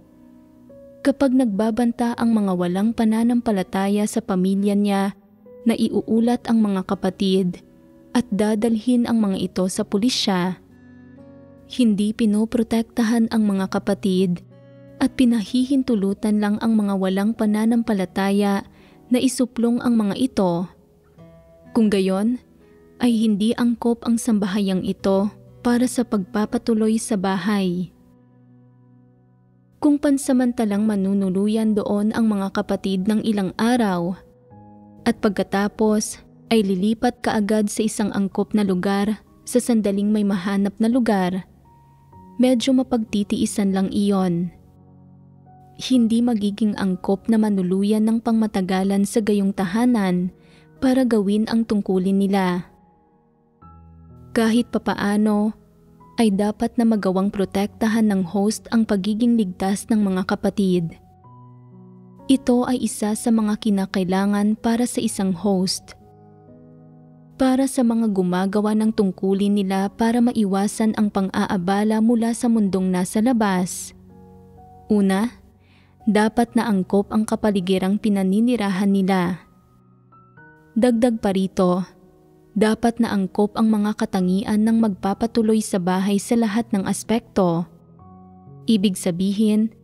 kapag nagbabanta ang mga walang pananampalataya sa pamilya niya na iuulat ang mga kapatid at dadalhin ang mga ito sa pulisya, hindi pinoprotektahan ang mga kapatid at pinahihintulutan lang ang mga walang pananampalataya na isuplong ang mga ito. Kung gayon, ay hindi angkop ang sambahayang ito para sa pagpapatuloy sa bahay. Kung pansamantalang manunuluyan doon ang mga kapatid ng ilang araw, at pagkatapos ay lilipat kaagad sa isang angkop na lugar sa sandaling may mahanap na lugar, medyo mapagtitiisan lang iyon. Hindi magiging angkop na manuluyan ng pangmatagalan sa gayong tahanan para gawin ang tungkulin nila. Kahit papaano, ay dapat na magawang protektahan ng host ang pagiging ligtas ng mga kapatid Ito ay isa sa mga kinakailangan para sa isang host. Para sa mga gumagawa ng tungkulin nila para maiwasan ang pang-aabala mula sa mundong nasa labas. Una, dapat na angkop ang kapaligirang pinaninirahan nila. Dagdag pa rito, dapat na angkop ang mga katangian ng magpapatuloy sa bahay sa lahat ng aspekto. Ibig sabihin,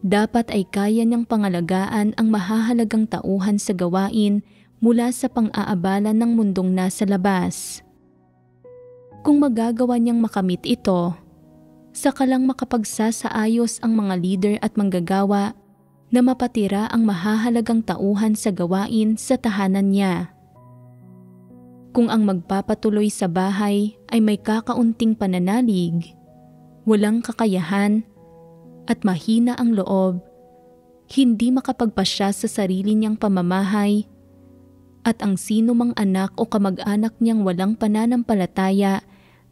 dapat ay kaya niyang pangalagaan ang mahahalagang tauhan sa gawain mula sa pang-aabala ng mundong nasa labas. Kung magagawa niyang makamit ito, saka lang makapagsasaayos ang mga leader at manggagawa na mapatira ang mahahalagang tauhan sa gawain sa tahanan niya. Kung ang magpapatuloy sa bahay ay may kakaunting pananalig, walang kakayahan, at mahina ang loob, hindi makapagpasya sa sarili niyang pamamahay, at ang sino mang anak o kamag-anak niyang walang pananampalataya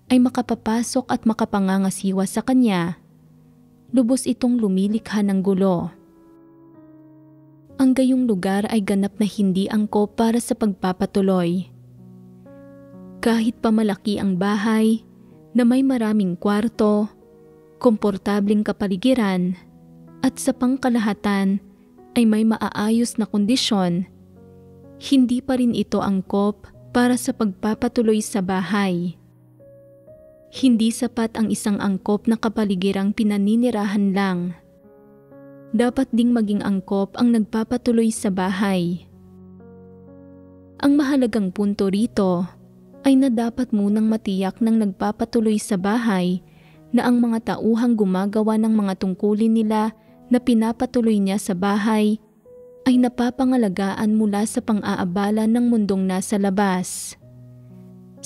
ay makapapasok at makapangangasiwa sa kanya, lubos itong lumilikha ng gulo. Ang gayong lugar ay ganap na hindi angkop para sa pagpapatuloy. Kahit pa malaki ang bahay na may maraming kwarto, komportabling kapaligiran, at sa pangkalahatan ay may maaayos na kondisyon, hindi pa rin ito angkop para sa pagpapatuloy sa bahay. Hindi sapat ang isang angkop na kapaligirang pinaninirahan lang. Dapat ding maging angkop ang nagpapatuloy sa bahay. Ang mahalagang punto rito ay na dapat munang matiyak ng nagpapatuloy sa bahay na ang mga tauhang gumagawa ng mga tungkulin nila na pinapatuloy niya sa bahay ay napapangalagaan mula sa pang-aabala ng mundong nasa labas.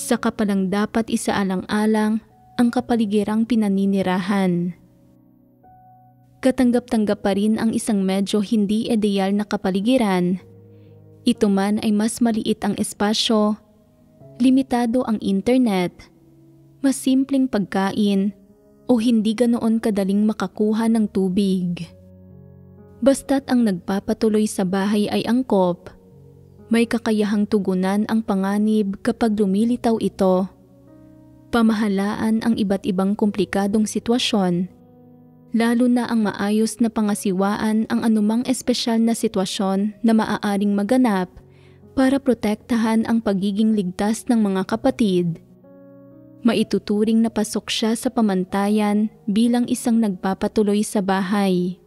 Saka palang dapat isaalang-alang ang kapaligirang pinaninirahan. Katanggap-tanggap pa rin ang isang medyo hindi ideal na kapaligiran. Ito man ay mas maliit ang espasyo, limitado ang internet, mas simpleng pagkain, o hindi ganoon kadaling makakuha ng tubig. Basta't ang nagpapatuloy sa bahay ay angkop, may kakayahang tugunan ang panganib kapag lumilitaw ito, pamahalaan ang iba't ibang komplikadong sitwasyon, lalo na ang maayos na pangasiwaan ang anumang espesyal na sitwasyon na maaaring maganap para protektahan ang pagiging ligtas ng mga kapatid. Maituturing na pasok siya sa pamantayan bilang isang nagpapatuloy sa bahay.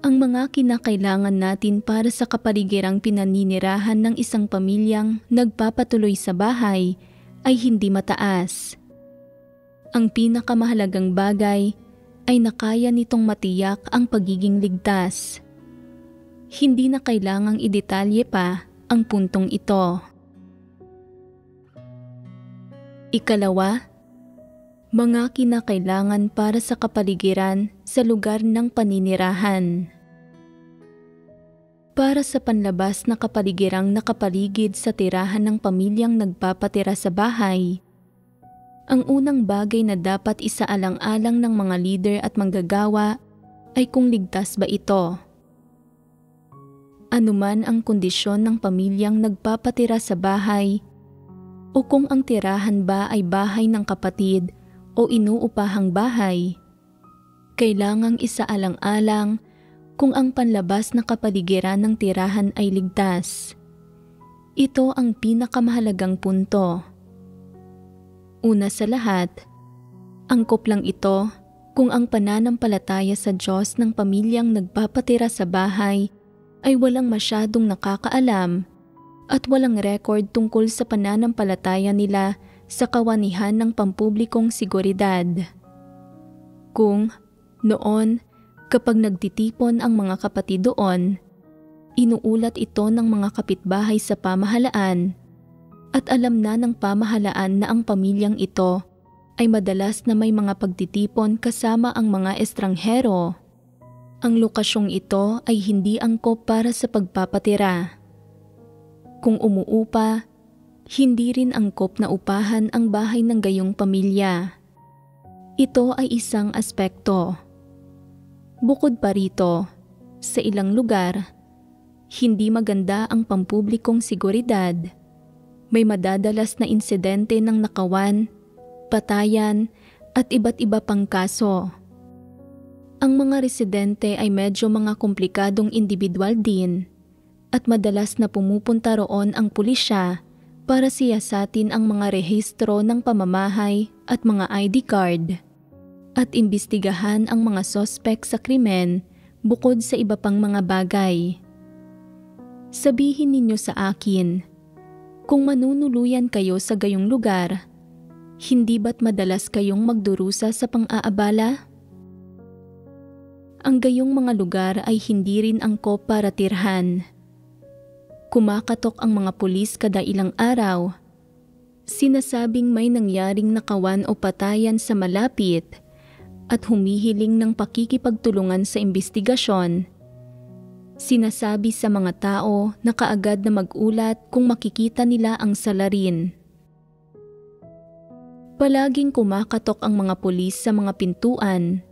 Ang mga kinakailangan natin para sa kapaligirang pinaninirahan ng isang pamilyang nagpapatuloy sa bahay ay hindi mataas. Ang pinakamahalagang bagay ay nakaya nitong matiyak ang pagiging ligtas. Hindi na kailangang idetalye pa ang puntong ito. Ikalawa, mga kinakailangan para sa kapaligiran sa lugar ng paninirahan. Para sa panlabas na kapaligirang nakapaligid sa tirahan ng pamilyang nagpapatira sa bahay, ang unang bagay na dapat isaalang-alang ng mga leader at manggagawa ay kung ligtas ba ito. Anuman ang kondisyon ng pamilyang nagpapatira sa bahay, o kung ang tirahan ba ay bahay ng kapatid o inuupahang bahay, kailangang isaalang-alang kung ang panlabas na kapaligiran ng tirahan ay ligtas. Ito ang pinakamahalagang punto. Una sa lahat, angkop lang ito kung ang pananampalataya sa Diyos ng pamilyang nagpapatira sa bahay ay walang masyadong nakakaalam at walang record tungkol sa pananampalataya nila sa kawanihan ng pampublikong seguridad. Kung noon, kapag nagtitipon ang mga kapatid doon, inuulat ito ng mga kapitbahay sa pamahalaan at alam na ng pamahalaan na ang pamilyang ito ay madalas na may mga pagtitipon kasama ang mga estranghero. Ang lokasyong ito ay hindi angkop para sa pagpapatira. Kung umuupa, hindi rin angkop na upahan ang bahay ng gayong pamilya. Ito ay isang aspekto. Bukod pa rito, Sa ilang lugar, hindi maganda ang pampublikong seguridad. May madadalas na insidente ng nakawan, patayan at iba't iba pang kaso. Ang mga residente ay medyo mga komplikadong individual din at madalas na pumupunta roon ang pulisya para siyasatin ang mga rehistro ng pamamahay at mga ID card at imbestigahan ang mga sospek sa krimen bukod sa iba pang mga bagay. Sabihin ninyo sa akin, kung manunuluyan kayo sa gayong lugar, hindi ba't madalas kayong magdurusa sa pang-aabala? Ang gayong mga lugar ay hindi rin angkop para tirhan. Kumakatok ang mga pulis kada ilang araw. Sinasabing may nangyaring nakawan o patayan sa malapit at humihiling ng pakikipagtulungan sa imbestigasyon. Sinasabi sa mga tao na kaagad na mag-ulat kung makikita nila ang salarin. Palaging kumakatok ang mga pulis sa mga pintuan.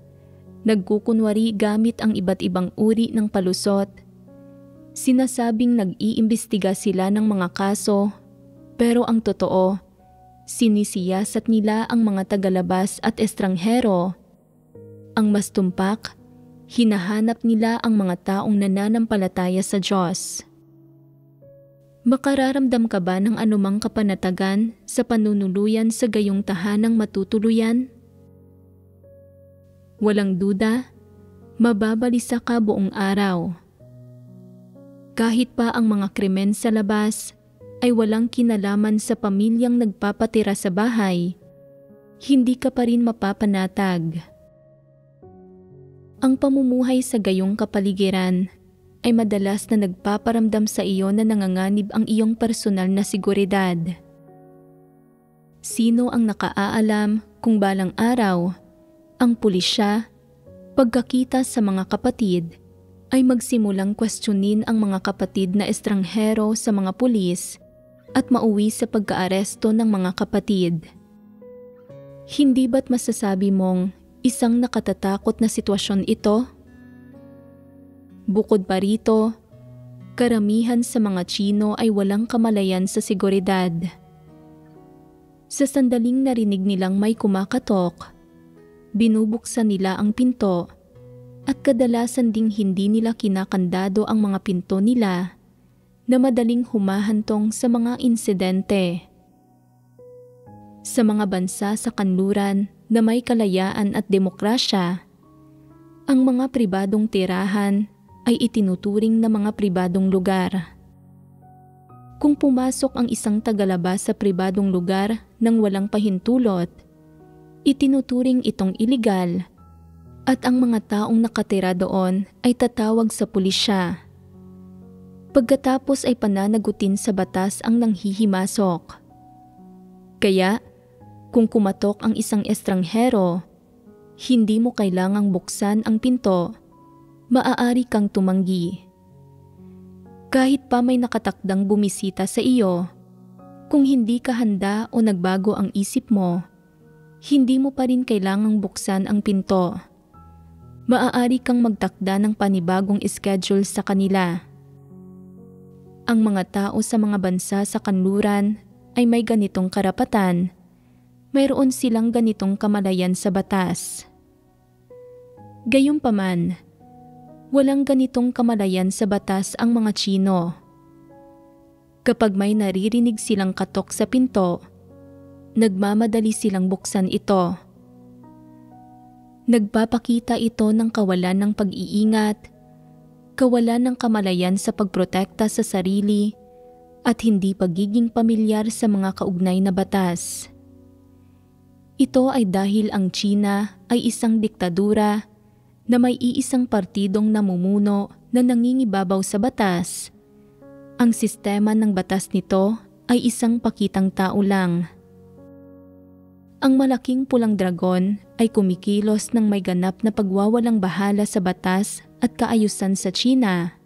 Nagkukunwari gamit ang iba't ibang uri ng palusot. Sinasabing nag-iimbestiga sila ng mga kaso, pero ang totoo, sinisiyasat nila ang mga tagalabas at estranghero. Ang mas tumpak, hinahanap nila ang mga taong nananampalataya sa Diyos. Makararamdam ka ba ng anumang kapanatagan sa panunuluyan sa gayong tahanang matutuluyan? Walang duda, mababalisa ka buong araw. Kahit pa ang mga krimen sa labas ay walang kinalaman sa pamilyang nagpapatira sa bahay, hindi ka pa rin mapapanatag. Ang pamumuhay sa gayong kapaligiran ay madalas na nagpaparamdam sa iyo na nanganganib ang iyong personal na seguridad. Sino ang nakaaalam kung balang araw, ang pulisya, pagkakita sa mga kapatid, ay magsimulang kwestiyonin ang mga kapatid na estranghero sa mga pulis at mauwi sa pagkaaresto ng mga kapatid. Hindi ba't masasabi mong isang nakatatakot na sitwasyon ito? Bukod pa rito, karamihan sa mga Tsino ay walang kamalayan sa seguridad. Sa sandaling narinig nilang may kumakatok, binubuksan nila ang pinto at kadalasan ding hindi nila kinakandado ang mga pinto nila na madaling humahantong sa mga insidente. Sa mga bansa sa kanluran na may kalayaan at demokrasya, ang mga pribadong tirahan ay itinuturing na mga pribadong lugar. Kung pumasok ang isang tagalabas sa pribadong lugar nang walang pahintulot, itinuturing itong iligal at ang mga taong nakatira doon ay tatawag sa pulisya. Pagkatapos ay pananagutin sa batas ang nanghihimasok. Kaya, kung kumatok ang isang estranghero, hindi mo kailangang buksan ang pinto, maaari kang tumanggi. Kahit pa may nakatakdang bumisita sa iyo, kung hindi ka handa o nagbago ang isip mo, hindi mo pa rin kailangang buksan ang pinto. Maaari kang magtakda ng panibagong schedule sa kanila. Ang mga tao sa mga bansa sa kanluran ay may ganitong karapatan. Mayroon silang ganitong kamalayan sa batas. Gayunpaman, walang ganitong kamalayan sa batas ang mga Tsino. Kapag may naririnig silang katok sa pinto, nagmamadali silang buksan ito. Nagpapakita ito ng kawalan ng pag-iingat, kawalan ng kamalayan sa pagprotekta sa sarili, at hindi pagiging pamilyar sa mga kaugnay na batas. Ito ay dahil ang Tsina ay isang diktadura na may iisang partidong namumuno na nangingibabaw sa batas. Ang sistema ng batas nito ay isang pakitang tao lang. Ang malaking pulang dragon ay kumikilos ng may ganap na pagwawalang bahala sa batas at kaayusan sa Tsina.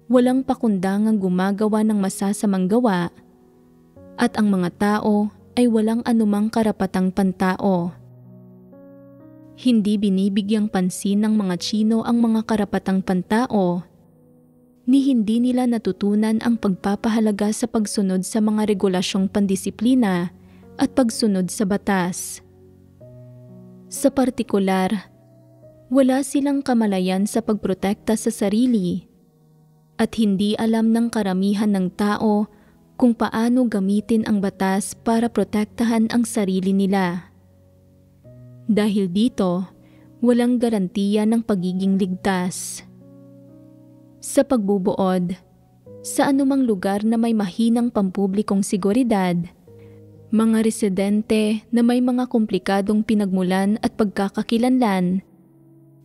Walang pakundangang gumagawa ng masasamang gawa at ang mga tao ay walang anumang karapatang pantao. Hindi binibigyang pansin ng mga Tsino ang mga karapatang pantao, ni hindi nila natutunan ang pagpapahalaga sa pagsunod sa mga regulasyong pandisiplina at pagsunod sa batas. Sa partikular, wala silang kamalayan sa pagprotekta sa sarili at hindi alam ng karamihan ng tao kung paano gamitin ang batas para protektahan ang sarili nila. Dahil dito, walang garantiya ng pagiging ligtas. Sa pagbubuod, sa anumang lugar na may mahinang pampublikong seguridad, mga residente na may mga komplikadong pinagmulan at pagkakakilanlan,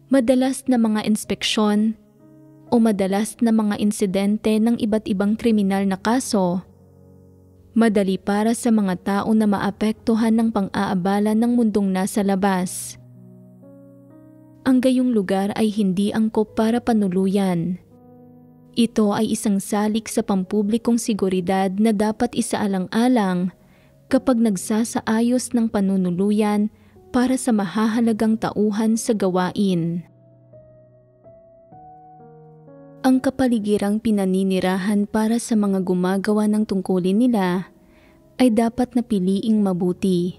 madalas na mga inspeksyon o madalas na mga insidente ng iba't ibang kriminal na kaso, madali para sa mga tao na maapektuhan ng pang-aabala ng mundong nasa labas. Ang gayong lugar ay hindi angkop para panuluyan. Ito ay isang salik sa pampublikong seguridad na dapat isaalang-alang kapag nagsasaayos ng panunuluyan para sa mahahalagang tauhan sa gawain. Ang kapaligirang pinaninirahan para sa mga gumagawa ng tungkulin nila ay dapat na piliing mabuti.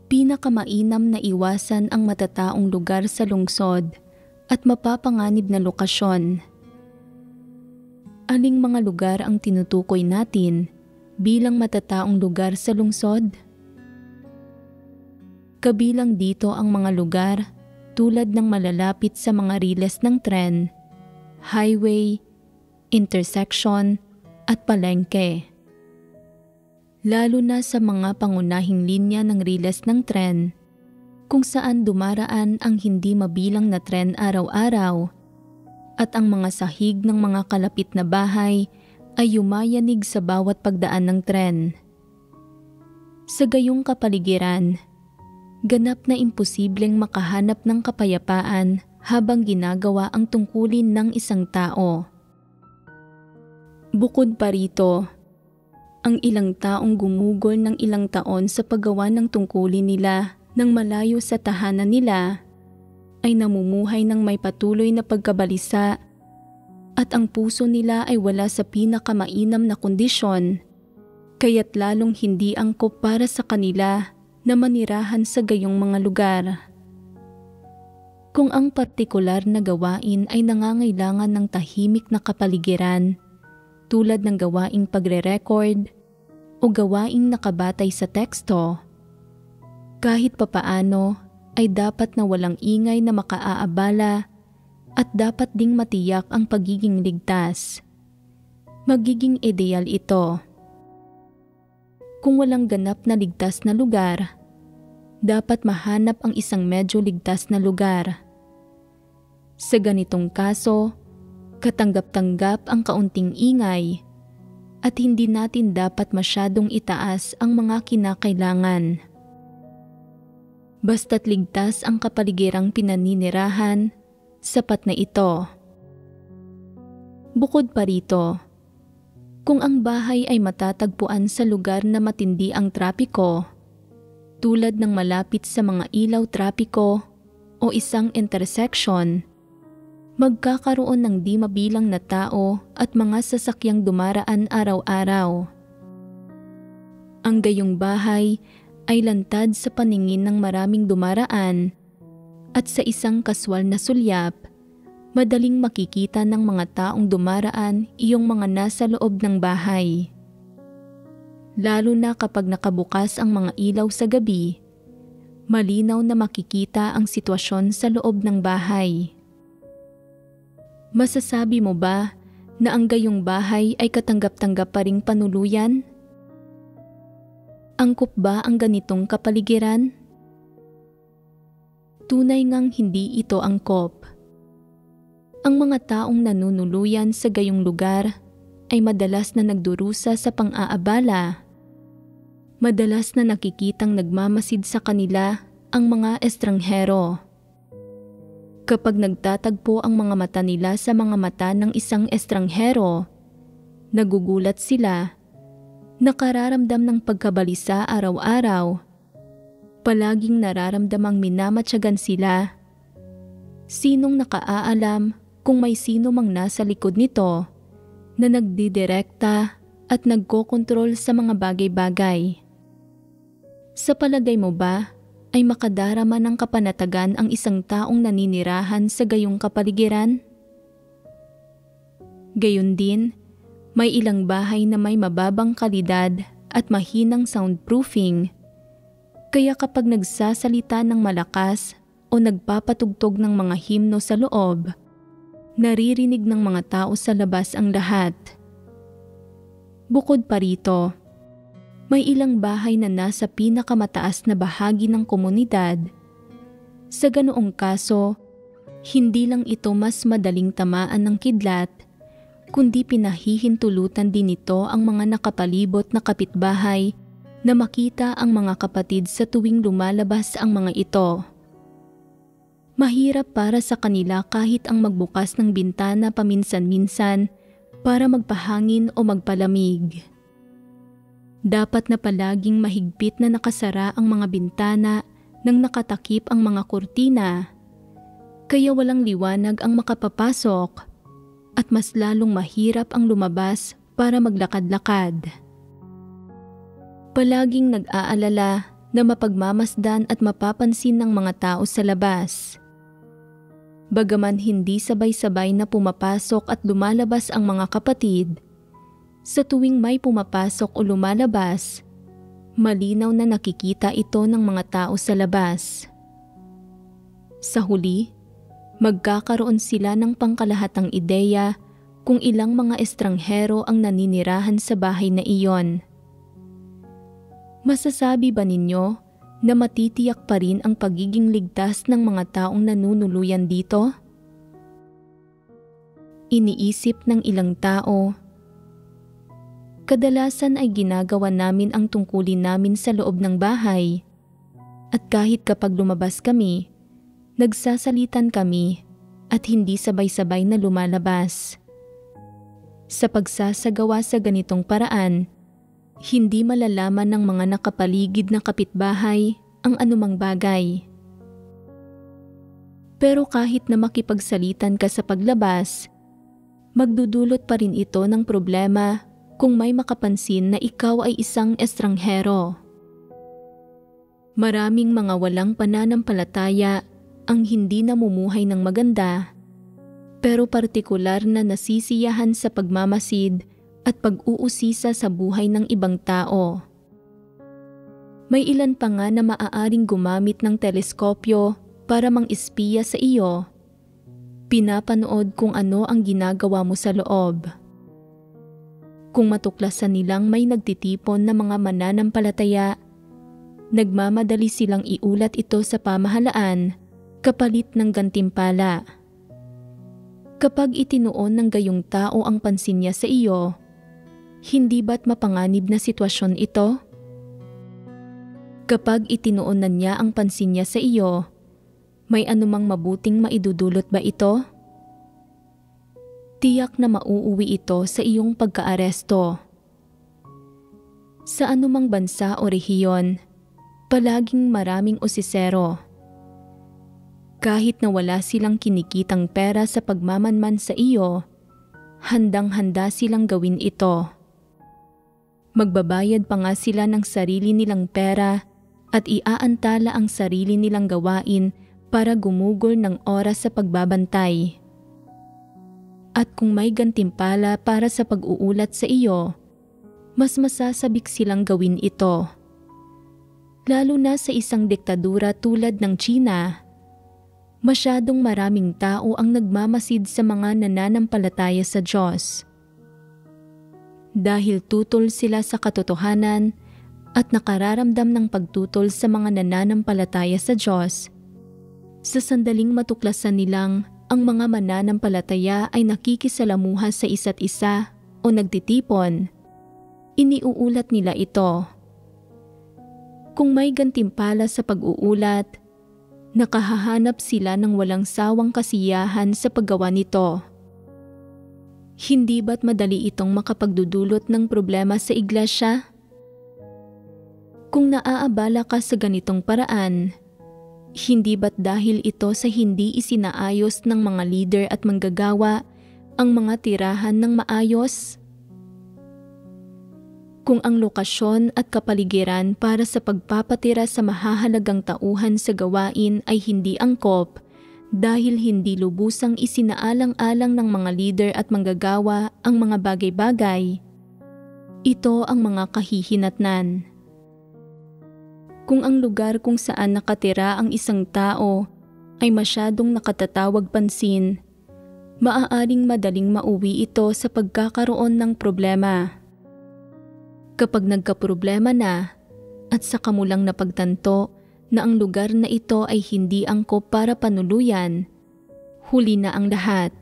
Pinakamainam na iwasan ang matataong lugar sa lungsod at mapapanganib na lokasyon. Aling mga lugar ang tinutukoy natin bilang matataong lugar sa lungsod? Kabilang dito ang mga lugar tulad ng malalapit sa mga riles ng tren, highway, intersection, at palengke. Lalo na sa mga pangunahing linya ng riles ng tren, kung saan dumaraan ang hindi mabilang na tren araw-araw, at ang mga sahig ng mga kalapit na bahay ay yumayanig sa bawat pagdaan ng tren. Sa gayong kapaligiran, ganap na imposibleng makahanap ng kapayapaan habang ginagawa ang tungkulin ng isang tao. Bukod pa rito, ang ilang taong gumugol ng ilang taon sa paggawa ng tungkulin nila nang malayo sa tahanan nila ay namumuhay ng may patuloy na pagkabalisa at ang puso nila ay wala sa pinakamainam na kondisyon, kaya't lalong hindi angkop para sa kanila na manirahan sa gayong mga lugar. Kung ang partikular na gawain ay nangangailangan ng tahimik na kapaligiran, tulad ng gawaing pagre-record o gawaing nakabatay sa teksto, kahit papaano ay dapat na walang ingay na makaaabala at dapat ding matiyak ang pagiging ligtas. Magiging ideal ito. Kung walang ganap na ligtas na lugar, dapat mahanap ang isang medyo ligtas na lugar. Sa ganitong kaso, katanggap-tanggap ang kaunting ingay at hindi natin dapat masyadong itaas ang mga kinakailangan. Basta't ligtas ang kapaligirang pinaninirahan, sapat na ito. Bukod pa rito, kung ang bahay ay matatagpuan sa lugar na matindi ang trapiko, tulad ng malapit sa mga ilaw trapiko o isang intersection, magkakaroon ng di mabilang na tao at mga sasakyang dumaraan araw-araw. Ang gayong bahay ay lantad sa paningin ng maraming dumaraan at sa isang kaswal na sulyap, madaling makikita ng mga taong dumaraan iyong mga nasa loob ng bahay. Lalo na kapag nakabukas ang mga ilaw sa gabi, malinaw na makikita ang sitwasyon sa loob ng bahay. Masasabi mo ba na ang gayong bahay ay katanggap-tanggap pa ring panuluyan? Angkop ba ang ganitong kapaligiran? Tunay ngang hindi ito angkop. Ang mga taong nanunuluyan sa gayong lugar ay madalas na nagdurusa sa pang-aabala. Madalas na nakikitang nagmamasid sa kanila ang mga estranghero. Kapag nagtatagpo ang mga mata nila sa mga mata ng isang estranghero, nagugulat sila, nakararamdam ng pagkabalisa araw-araw, palaging nararamdamang minamatyagan sila. Sinong nakaaalam kung may sino mang nasa likod nito na nagdidirekta at nagkokontrol sa mga bagay-bagay? Sa palagay mo ba ay makadarama ng kapanatagan ang isang taong naninirahan sa gayong kapaligiran? Gayon din, may ilang bahay na may mababang kalidad at mahinang soundproofing. Kaya kapag nagsasalita ng malakas o nagpapatugtog ng mga himno sa loob, naririnig ng mga tao sa labas ang lahat. Bukod pa rito, may ilang bahay na nasa pinakamataas na bahagi ng komunidad. Sa ganoong kaso, hindi lang ito mas madaling tamaan ng kidlat, kundi pinahihintulutan din nito ang mga nakapalibot na kapitbahay na makita ang mga kapatid sa tuwing lumalabas ang mga ito. Mahirap para sa kanila kahit ang magbukas ng bintana paminsan-minsan para magpahangin o magpalamig. Dapat na palaging mahigpit na nakasara ang mga bintana nang nakatakip ang mga kurtina, kaya walang liwanag ang makapapasok at mas lalong mahirap ang lumabas para maglakad-lakad. Palaging nag-aalala na mapagmamasdan at mapapansin ng mga tao sa labas. Bagaman hindi sabay-sabay na pumapasok at lumalabas ang mga kapatid, sa tuwing may pumapasok o lumalabas, malinaw na nakikita ito ng mga tao sa labas. Sa huli, magkakaroon sila ng pangkalahatang ideya kung ilang mga estranghero ang naninirahan sa bahay na iyon. Masasabi ba ninyo na matitiyak pa rin ang pagiging ligtas ng mga taong nanunuluyan dito? Iniisip ng ilang tao, kadalasan ay ginagawa namin ang tungkulin namin sa loob ng bahay, at kahit kapag lumabas kami, nagsasalitan kami at hindi sabay-sabay na lumalabas. Sa pagsasagawa sa ganitong paraan, hindi malalaman ng mga nakapaligid na kapitbahay ang anumang bagay. Pero kahit na makipagsalitan ka sa paglabas, magdudulot pa rin ito ng problema kung may makapansin na ikaw ay isang estranghero. Maraming mga walang pananampalataya ang hindi namumuhay ng maganda, pero partikular na nasisiyahan sa pagmamasid at pag-uusisa sa buhay ng ibang tao. May ilan pa nga na maaaring gumamit ng teleskopyo para mang-espiya sa iyo. Pinapanood kung ano ang ginagawa mo sa loob. Kung matuklasan nilang may nagtitipon na mga mananampalataya, nagmamadali silang iulat ito sa pamahalaan kapalit ng gantimpala. Kapag itinuon ng gayong tao ang pansin niya sa iyo, hindi ba't mapanganib na sitwasyon ito? Kapag itinuon na niya ang pansin niya sa iyo, may anumang mabuting maidudulot ba ito? Tiyak na mauuwi ito sa iyong pagkaaresto. Sa anumang bansa o rehiyon, palaging maraming osisero. Kahit na wala silang kinikitang pera sa pagmamanman sa iyo, handang-handa silang gawin ito. Magbabayad pa nga sila ng sarili nilang pera at iaantala ang sarili nilang gawain para gumugol ng oras sa pagbabantay. At kung may gantimpala para sa pag-uulat sa iyo, mas masasabik silang gawin ito. Lalo na sa isang diktadura tulad ng China, masyadong maraming tao ang nagmamasid sa mga nananampalataya sa Diyos. Dahil tutol sila sa katotohanan at nakararamdam ng pagtutol sa mga nananampalataya sa Diyos, sa sandaling matuklasan nilang ang mga mananampalataya ay nakikisalamuha sa isa't isa o nagtitipon, iniuulat nila ito. Kung may gantimpala sa pag-uulat, nakahahanap sila ng walang sawang kasiyahan sa paggawa nito. Hindi ba't madali itong makapagdudulot ng problema sa iglesia? Kung naaabala ka sa ganitong paraan, hindi ba't dahil ito sa hindi isinaayos ng mga leader at manggagawa ang mga tirahan ng maayos? Kung ang lokasyon at kapaligiran para sa pagpapatira sa mahahalagang tauhan sa gawain ay hindi angkop dahil hindi lubusang isinaalang-alang ng mga leader at manggagawa ang mga bagay-bagay, ito ang mga kahihinatnan. Kung ang lugar kung saan nakatira ang isang tao ay masyadong nakatatawag pansin, maaaring madaling mauwi ito sa pagkakaroon ng problema. Kapag nagkaproblema na at saka mo lang napagtanto na ang lugar na ito ay hindi angkop para panuluyan, huli na ang lahat.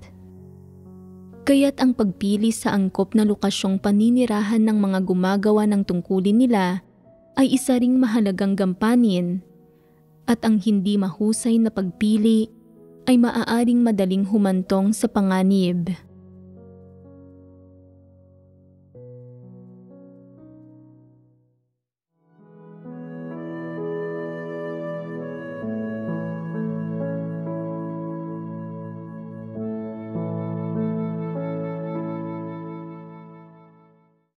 Kaya't ang pagpili sa angkop na lokasyong paninirahan ng mga gumagawa ng tungkulin nila ay isa ring mahalagang gampanin, at ang hindi mahusay na pagpili ay maaaring madaling humantong sa panganib.